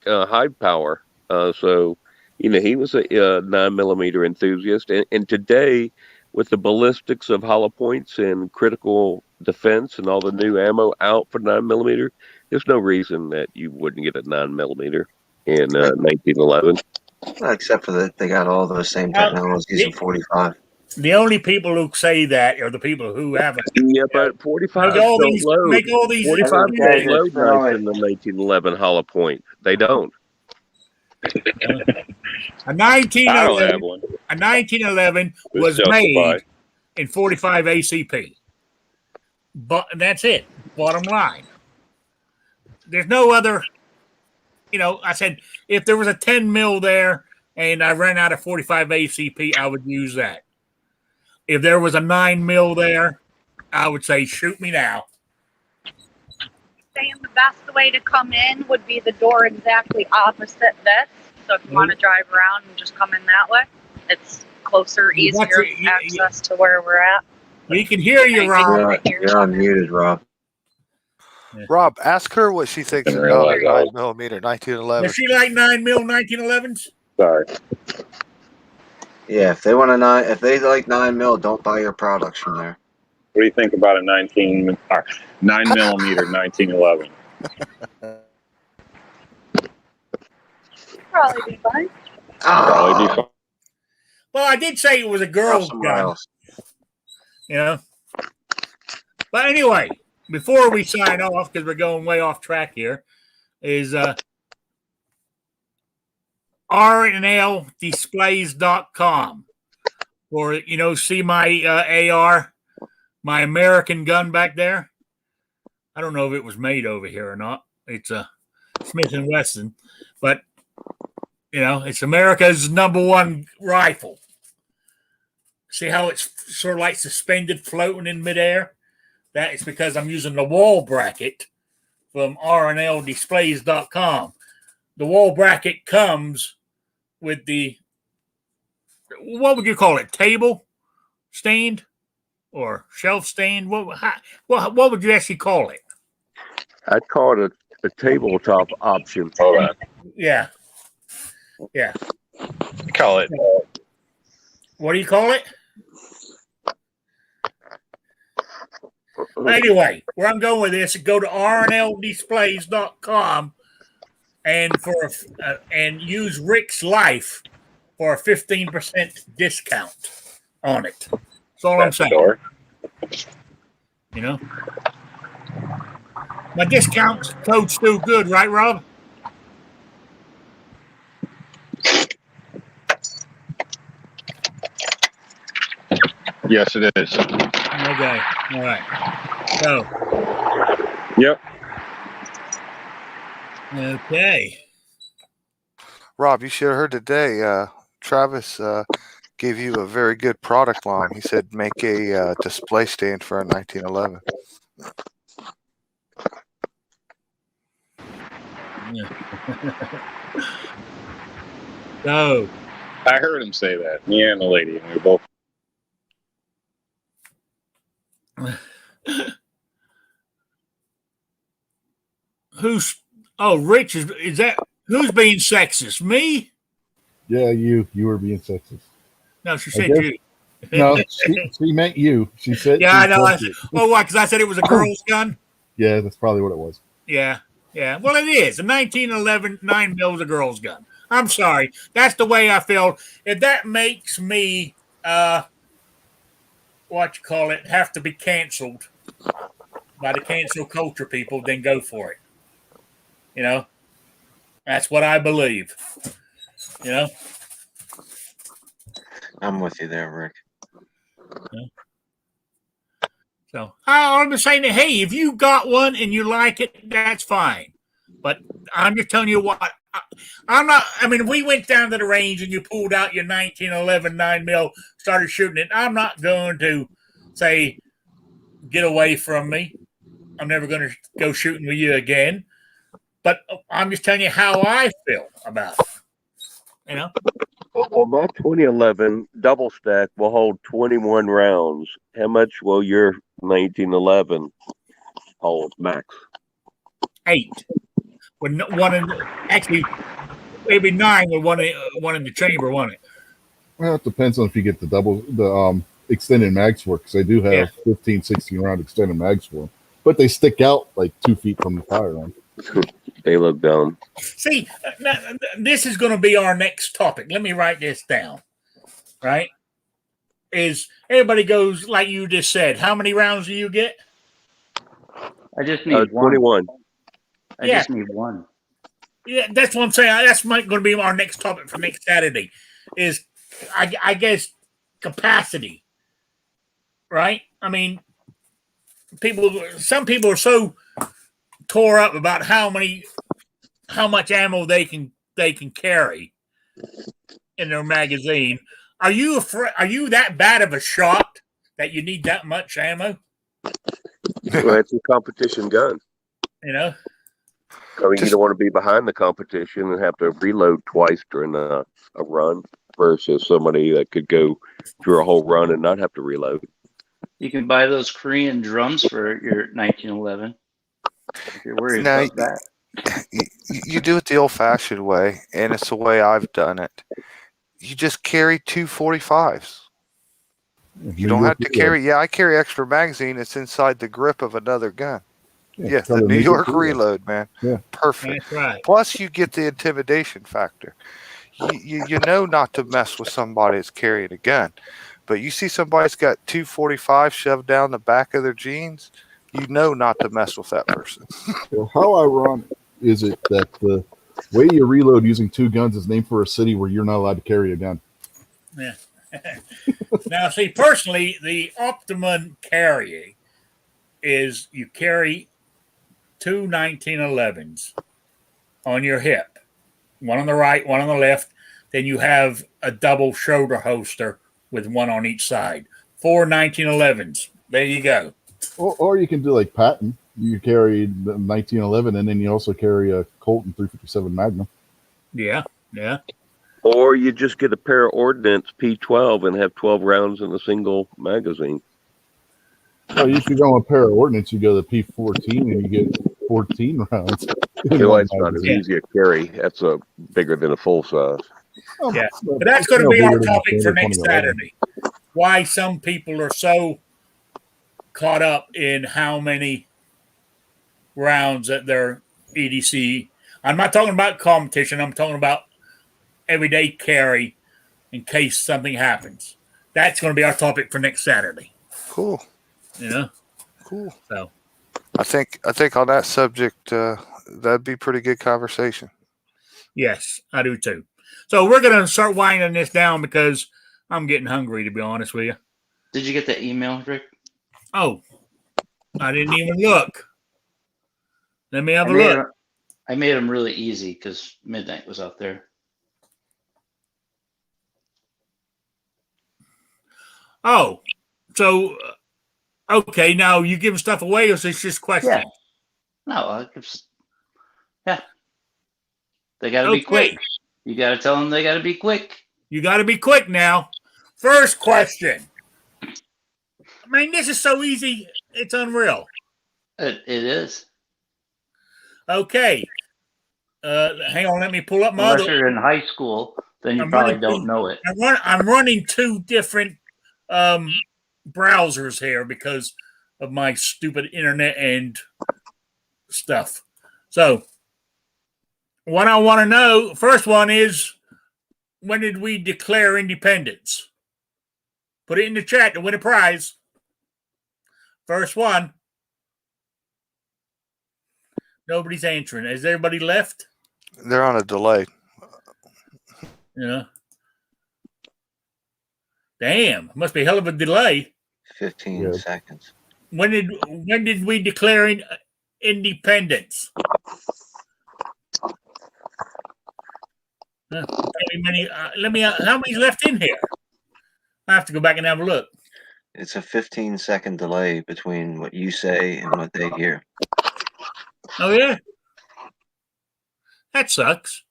high power. So, he was a 9mm enthusiast. And today, with the ballistics of hollow points and critical defense and all the new ammo out for 9mm, there's no reason that you wouldn't get a 9mm in 1911. Except for that, they got all those same technologies in 45. The only people who say that are the people who haven't. Yeah, but 45 Make all don't these. load. Make all these. 45 Guys don't are load throwing nice it. in the 1911 hollow point. They don't. A I don't 1911. have one. A 1911 was It's made justified. in 45 ACP. But that's it. Bottom line. There's no other. I said if there was a 10 mil there and I ran out of 45 ACP, I would use that. If there was a 9 mil there, I would say shoot me now. Saying the best way to come in would be the door exactly opposite this. So if you want to drive around and just come in that way, it's closer, easier access to where we're at. We can hear you, Rob. You're unmuted, Rob. Rob, ask her what she thinks Didn't about realize I was- 9mm 1911. Does she like 9 mil 1911s? Sorry. Yeah, if they want a 9, if they like 9 mil, don't buy your products from there. What do you think about a 9mm 1911? Probably be fine. Probably be fine. Well, I did say it was a girl's Somewhere gun. else. But anyway, before we sign off, because we're going way off track here, is rnldisplays.com. Or, see my AR, my American gun back there. I don't know if it was made over here or not. It's a Smith & Wesson. But, it's America's #1 rifle. See how it's sort of like suspended, floating in midair? That is because I'm using the wall bracket from rnldisplays.com. The wall bracket comes with the, what would you call it, table stand or shelf stand? What would you actually call it? I'd call it a tabletop option. Hold on. Yeah. Yeah. Call it. What do you call it? Anyway, where I'm going with this, go to rnldisplays.com and and use Rick's Life for a 15% discount on it. That's all I'm saying. Door. You know, my discount code's still good, right, Rob? Yes, it is. Okay, all right. So, Yep. okay. Rob, you should have heard today. Travis gave you a very good product line. He said make a display stand for a 1911. So, I heard him say that. Me and the lady, and we both. Rich is that who's being sexist? Me? Yeah, you were being sexist. No, she said guess- you. No, she meant you. She said. Yeah, I she know. said you. Why? Because I said it was a girl's gun. Yeah, that's probably what it was. Yeah. Well, it is. A 1911 9mm is a girl's gun. I'm sorry. That's the way I feel. If that makes me, have to be canceled by the cancel culture people, then go for it. You know, that's what I believe. You know, I'm with you there, Rick. so I'm just saying that, hey, if you got one and you like it, that's fine. But I'm just telling you what, I'm not. I mean, we went down to the range and you pulled out your 1911 9mm, started shooting it. I'm not going to say, get away from me. I'm never going to go shooting with you again. But I'm just telling you how I feel about it. You know? Well, my 2011 double stack will hold 21 rounds. How much will your 1911 hold max? 8. With one in, actually, maybe 9 with one in the chamber, won't it? Well, it depends on if you get the extended mags for it, because they do have 15, 16 round extended mags for them. But they stick out like 2 feet from the firearm. They look dumb. See, this is going to be our next topic. Let me write this down. Right? Is everybody goes like you just said? How many rounds do you get? I just need one. 21. I just need one. Yeah, that's what I'm saying. That's going to be our next topic for next Saturday. Is I guess capacity, right? I mean, some people are so tore up about how much ammo they can carry in their magazine. Are you afraid? Are you that bad of a shot that you need that much ammo? Well, it's a competition gun. You know. I mean, you don't want to be behind the competition and have to reload twice during a run versus somebody that could go through a whole run and not have to reload. You can buy those Korean drums for your 1911. If you're worried about that. You do it the old-fashioned way, and it's the way I've done it. You just carry 245s. You don't have to carry. Yeah, I carry extra magazine. It's inside the grip of another gun. Yeah, the New York reload, man. Yeah, perfect. That's right. Plus, you get the intimidation factor. You know not to mess with somebody that's carrying a gun, but you see somebody's got 245 shoved down the back of their jeans, you know not to mess with that person. Well, how ironic is it that the way you reload using 2 guns is named for a city where you're not allowed to carry a gun? Yeah. Now, see, personally, the optimum carry is you carry 2 1911s on your hip, one on the right, one on the left. Then you have a double shoulder holster with one on each side. 4 1911s. There you go. Or you can do like Patton. You carry the 1911, and then you also carry a Colton 357 Magnum. Yeah. Or you just get a pair of Ordnance P12 and have 12 rounds in a single magazine. Oh, you can go on a pair of Ordnance. You go to the P14, and you get 14 rounds. Light's not as easy to carry. That's bigger than a full size. Yeah, but that's going to be our topic for next Saturday. Why some people are so caught up in how many rounds at their EDC. I'm not talking about competition. I'm talking about everyday carry in case something happens. That's going to be our topic for next Saturday. Cool. You know? Cool. So I think on that subject, that'd be pretty good conversation. yes, I do too. So we're going to start winding this down because I'm getting hungry, to be honest with you. Did you get that email, Rick? Oh, I didn't even look. Let me have a look. I made them really easy because midnight was out there. Oh, so okay. Now you giving stuff away, or is this just questions? Yeah. No, yeah. They got to be quick. You got to tell them they got to be quick. You got to be quick now. First question. I mean, this is so easy. It's unreal. It is. Okay. Hang on. Let me pull up my Unless other. you're in high school, then you probably don't know it. I'm running two different browsers here because of my stupid internet and stuff. So, what I want to know, first one is, when did we declare independence? Put it in the chat to win a prize. First one. Nobody's answering. Has everybody left? They're on a delay. Yeah. Damn, must be a hell of a delay. 15 seconds. When did we declare independence? How many's left in here? I have to go back and have a look. It's a 15-second delay between what you say and what they hear. Oh yeah, that sucks.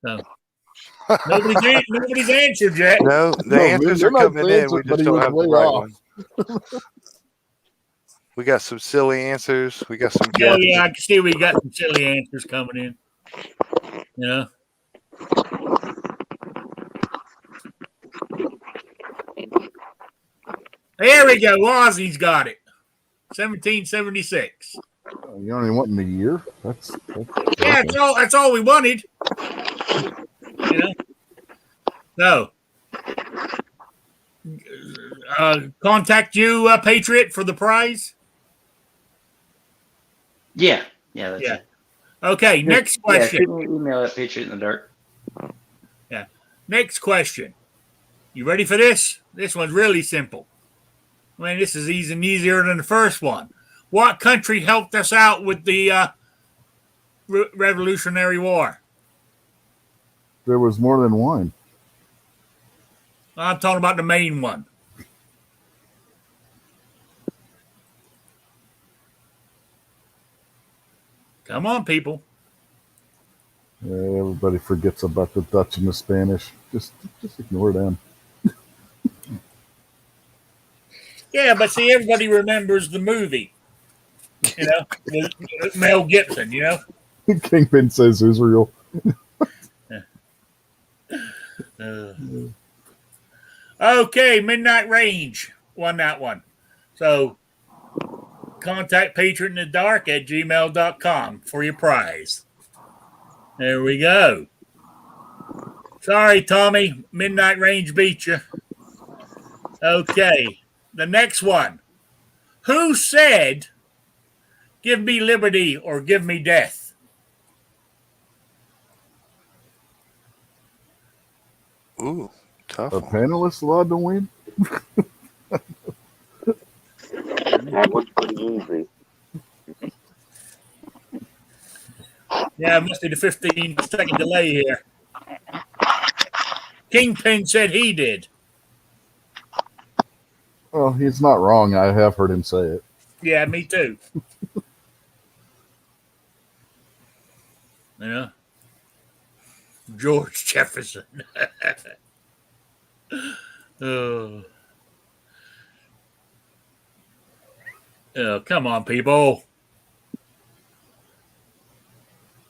So nobody's answered yet. No, the answers are coming in. We just don't have the right one. We got some silly answers. We got some. Oh yeah, I can see we got some silly answers coming in. Yeah. There we go. Ozzy's got it. 1776. You only want in a year? That's yeah, that's all we wanted. You know? So, contact you, Patriot, for the prize? Yeah. Yeah, that's it. Okay, next question. Yeah, shoot me an email at Patriot in the Dark. Yeah. Next question. You ready for this? This one's really simple. I mean, this is easier than the first one. What country helped us out with the Revolutionary War? There was more than one. I'm talking about the main one. Come on, people. Yeah, everybody forgets about the Dutch and the Spanish. Just ignore them. Yeah, but see, everybody remembers the movie. You know, with Mel Gibson, you know? Kingpin says Israel. Okay, Midnight Range won that one. So contact patriotinthedark@gmail.com for your prize. There we go. Sorry, Tommy. Midnight Range beat you. Okay. The next one. Who said, "Give me liberty or give me death"? Ooh, tough. A panelist allowed to win? That was pretty easy. Yeah, it must be the 15-second delay here. Kingpin said he did. Well, he's not wrong. I have heard him say it. Yeah, me too. Yeah. George Jefferson. Oh. Oh, come on, people.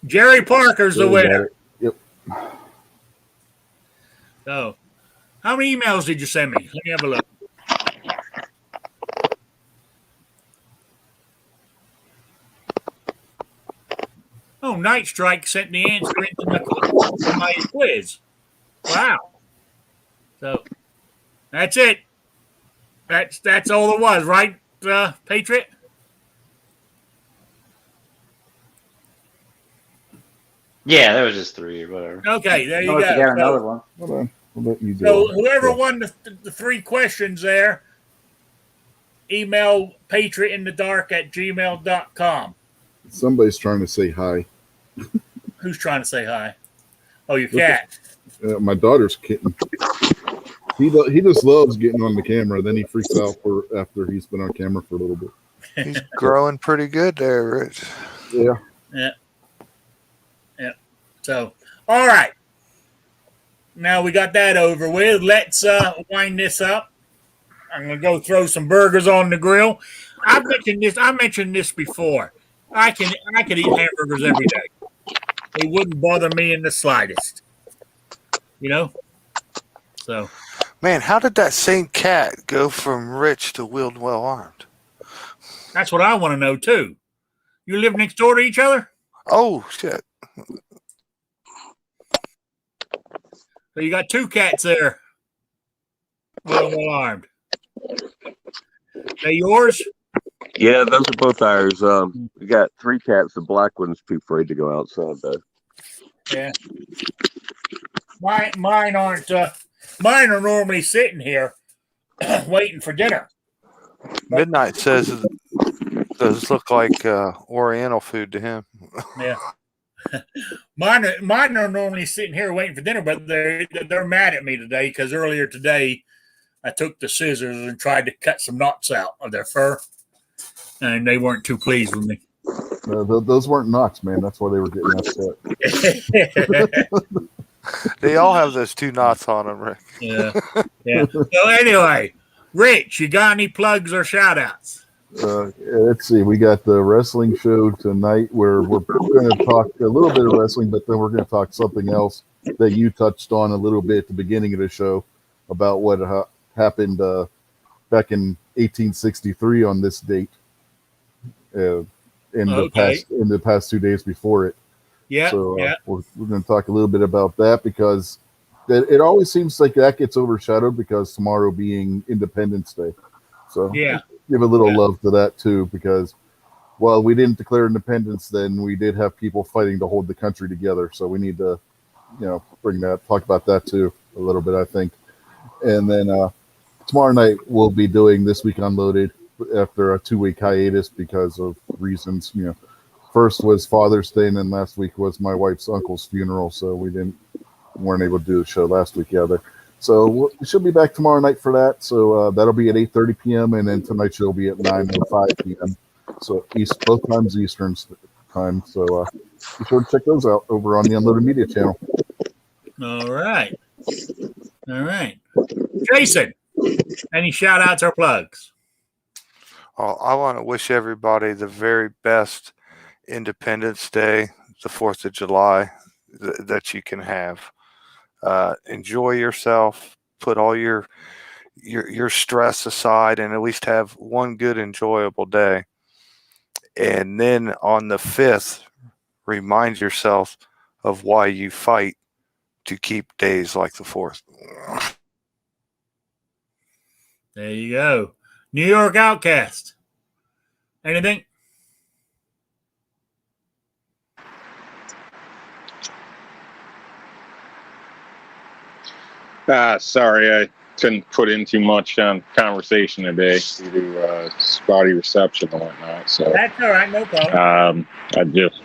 Jerry Parker's the Yeah, got winner. it. Yep. So, how many emails did you send me? Let me have a look. Oh, Night Strike sent the answer into my quiz. Wow. So, that's it. That's all it was, right, Patriot? Yeah, there was just 3 or whatever. Okay, there you Unless go. you got So- another one. Hold on. We'll let you So go. whoever Yeah. won the 3 questions there, email patriotinthedark@gmail.com. Somebody's trying to say hi. Who's trying to say hi? Oh, your Look cat. My daughter's kitten. He just loves getting on the camera. Then he freaks out after he's been on camera for a little bit. He's growing pretty good there, Rich. Yeah. Yeah. Yeah. So, all right. Now we got that over with. Let's wind this up. I'm gonna go throw some burgers on the grill. I mentioned this before. I could eat hamburgers every day. It wouldn't bother me in the slightest. You know? So Man, how did that same cat go from rich to wield well armed? that's what I want to know too. You live next door to each other? Oh shit! So you got 2 cats there. Well armed. They yours? Yeah, those are both ours. We got 3 cats. The black one's too afraid to go outside though. Yeah. Mine aren't. Mine are normally sitting here waiting for dinner. Midnight says those look like Oriental food to him. Yeah. Mine are normally sitting here waiting for dinner, but they're mad at me today because earlier today I took the scissors and tried to cut some knots out of their fur, and they weren't too pleased with me. Those weren't knots, man. That's why they were getting upset. They all have those 2 knots on them, Rick. Yeah. Yeah. So anyway, Rich, you got any plugs or shout outs? Let's see. We got the wrestling show tonight where we're going to talk a little bit of wrestling, but then we're going to talk something else that you touched on a little bit at the beginning of the show about what happened back in 1863 on this date. In the past 2 days before it. Yeah. So yeah. we're going to talk a little bit about that because it always seems like that gets overshadowed because tomorrow being Independence Day. So Yeah. give a little love to that too because while we didn't declare independence then, we did have people fighting to hold the country together. So we need to, talk about that too a little bit, I think. And then tomorrow night we'll be doing This Week Unloaded after a 2-week hiatus because of reasons, First was Father's Day, and then last week was my wife's uncle's funeral, so we weren't able to do the show last week either. So we should be back tomorrow night for that. So that'll be at 8:30 p.m. and then tonight's show will be at 9:05 p.m. So both times Eastern time. So be sure to check those out over on the Unloaded Media channel. All right. Jason, any shout outs or plugs? I want to wish everybody the very best Independence Day, the 4th of July that you can have. Enjoy yourself, put all your stress aside and at least have one good enjoyable day. And then on the 5th, remind yourself of why you fight to keep days like the 4th. There you go. New York Outcast. Anything? Sorry, I couldn't put in too much on conversation today due to spotty reception and whatnot. So That's all right, no problem. I just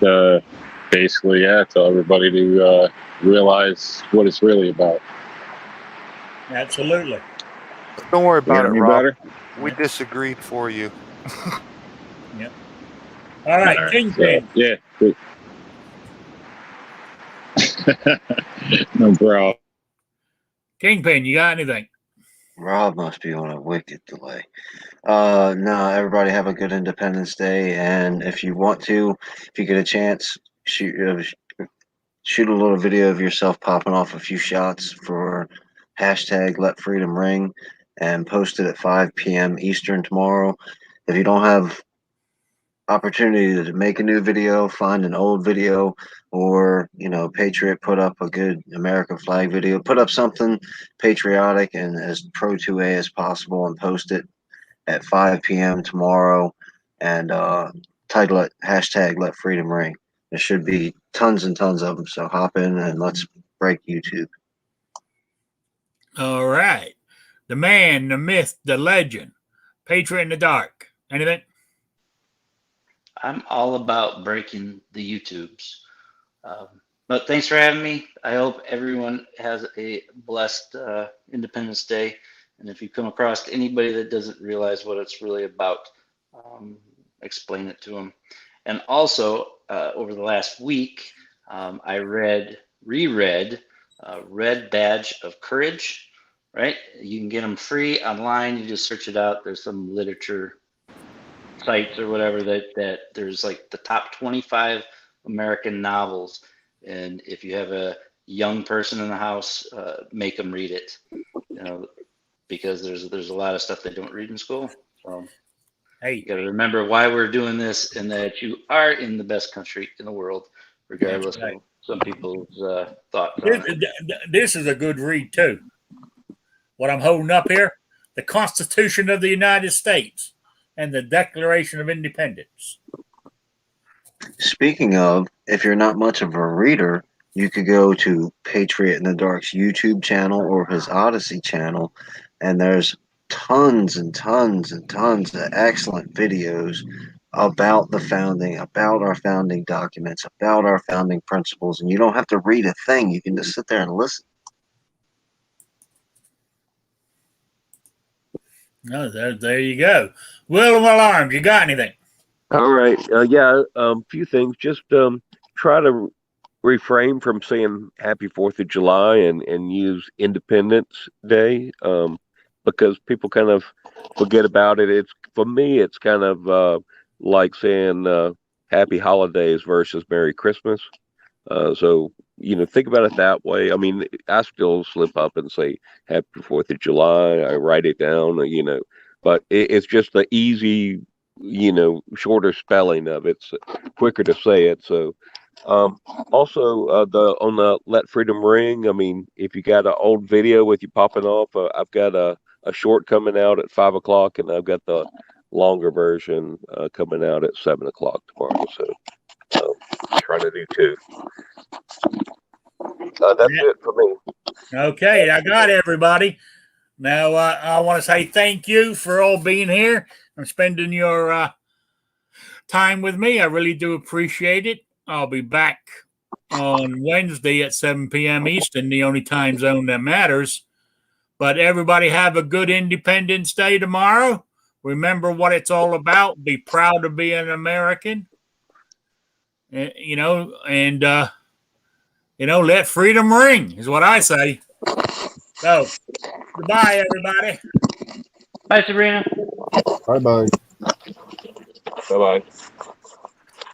basically tell everybody to realize what it's really about. Absolutely. Don't worry about it, Any Rob. better? We disagreed for you. Yep. All right, Kingpin. Yeah. No problem. Kingpin, you got anything? Rob must be on a wicked delay. No, everybody have a good Independence Day, and if you want to, if you get a chance, shoot a little video of yourself popping off a few shots for hashtag Let Freedom Ring, and post it at 5 p.m. Eastern tomorrow. If you don't have opportunity to make a new video, find an old video, or Patriot put up a good American flag video, put up something patriotic and as pro 2A as possible, and post it at 5 p.m. tomorrow, and title it hashtag Let Freedom Ring. There should be tons and tons of them, so hop in and let's break YouTube. All right. The man, the myth, the legend, Patriot in the Dark. Anything? I'm all about breaking the YouTubes. But thanks for having me. I hope everyone has a blessed Independence Day. And if you come across anybody that doesn't realize what it's really about, explain it to them. And also, over the last week, I reread Red Badge of Courage, right? You can get them free online. You just search it out. There's some literature sites or whatever that there's like the top 25 American novels. And if you have a young person in the house, make them read it, because there's a lot of stuff they don't read in school. So hey, you got to remember why we're doing this, and that you are in the best country in the world, regardless of some people's thoughts on it. This is a good read too. What I'm holding up here, the Constitution of the United States and the Declaration of Independence. Speaking of, if you're not much of a reader, you could go to Patriot in the Dark's YouTube channel or his Odyssey channel, and there's tons and tons and tons of excellent videos about the founding, about our founding documents, about our founding principles, and you don't have to read a thing. You can just sit there and listen. No, there you go. Will and Arms, you got anything? All right. A few things. Just try to refrain from saying Happy 4th of July and use Independence Day, because people kind of forget about it. For me, it's kind of like saying Happy Holidays versus Merry Christmas. So, think about it that way. I mean, I still slip up and say Happy 4th of July. I write it down, but it's just the easy, shorter spelling of it. It's quicker to say it. So, also on the Let Freedom Ring, I mean, if you got an old video with you popping off, I've got a short coming out at 5 o'clock, and I've got the longer version coming out at 7 o'clock tomorrow. So, trying to do two. That's it for me. Okay, I got everybody. Now, I want to say thank you for all being here and spending your time with me. I really do appreciate it. I'll be back on Wednesday at 7 p.m. Eastern, the only time zone that matters. But everybody have a good Independence Day tomorrow. Remember what it's all about. Be proud to be an American. Let freedom ring is what I say. So, goodbye, everybody. Bye, Sabrina. Bye-bye. Bye-bye.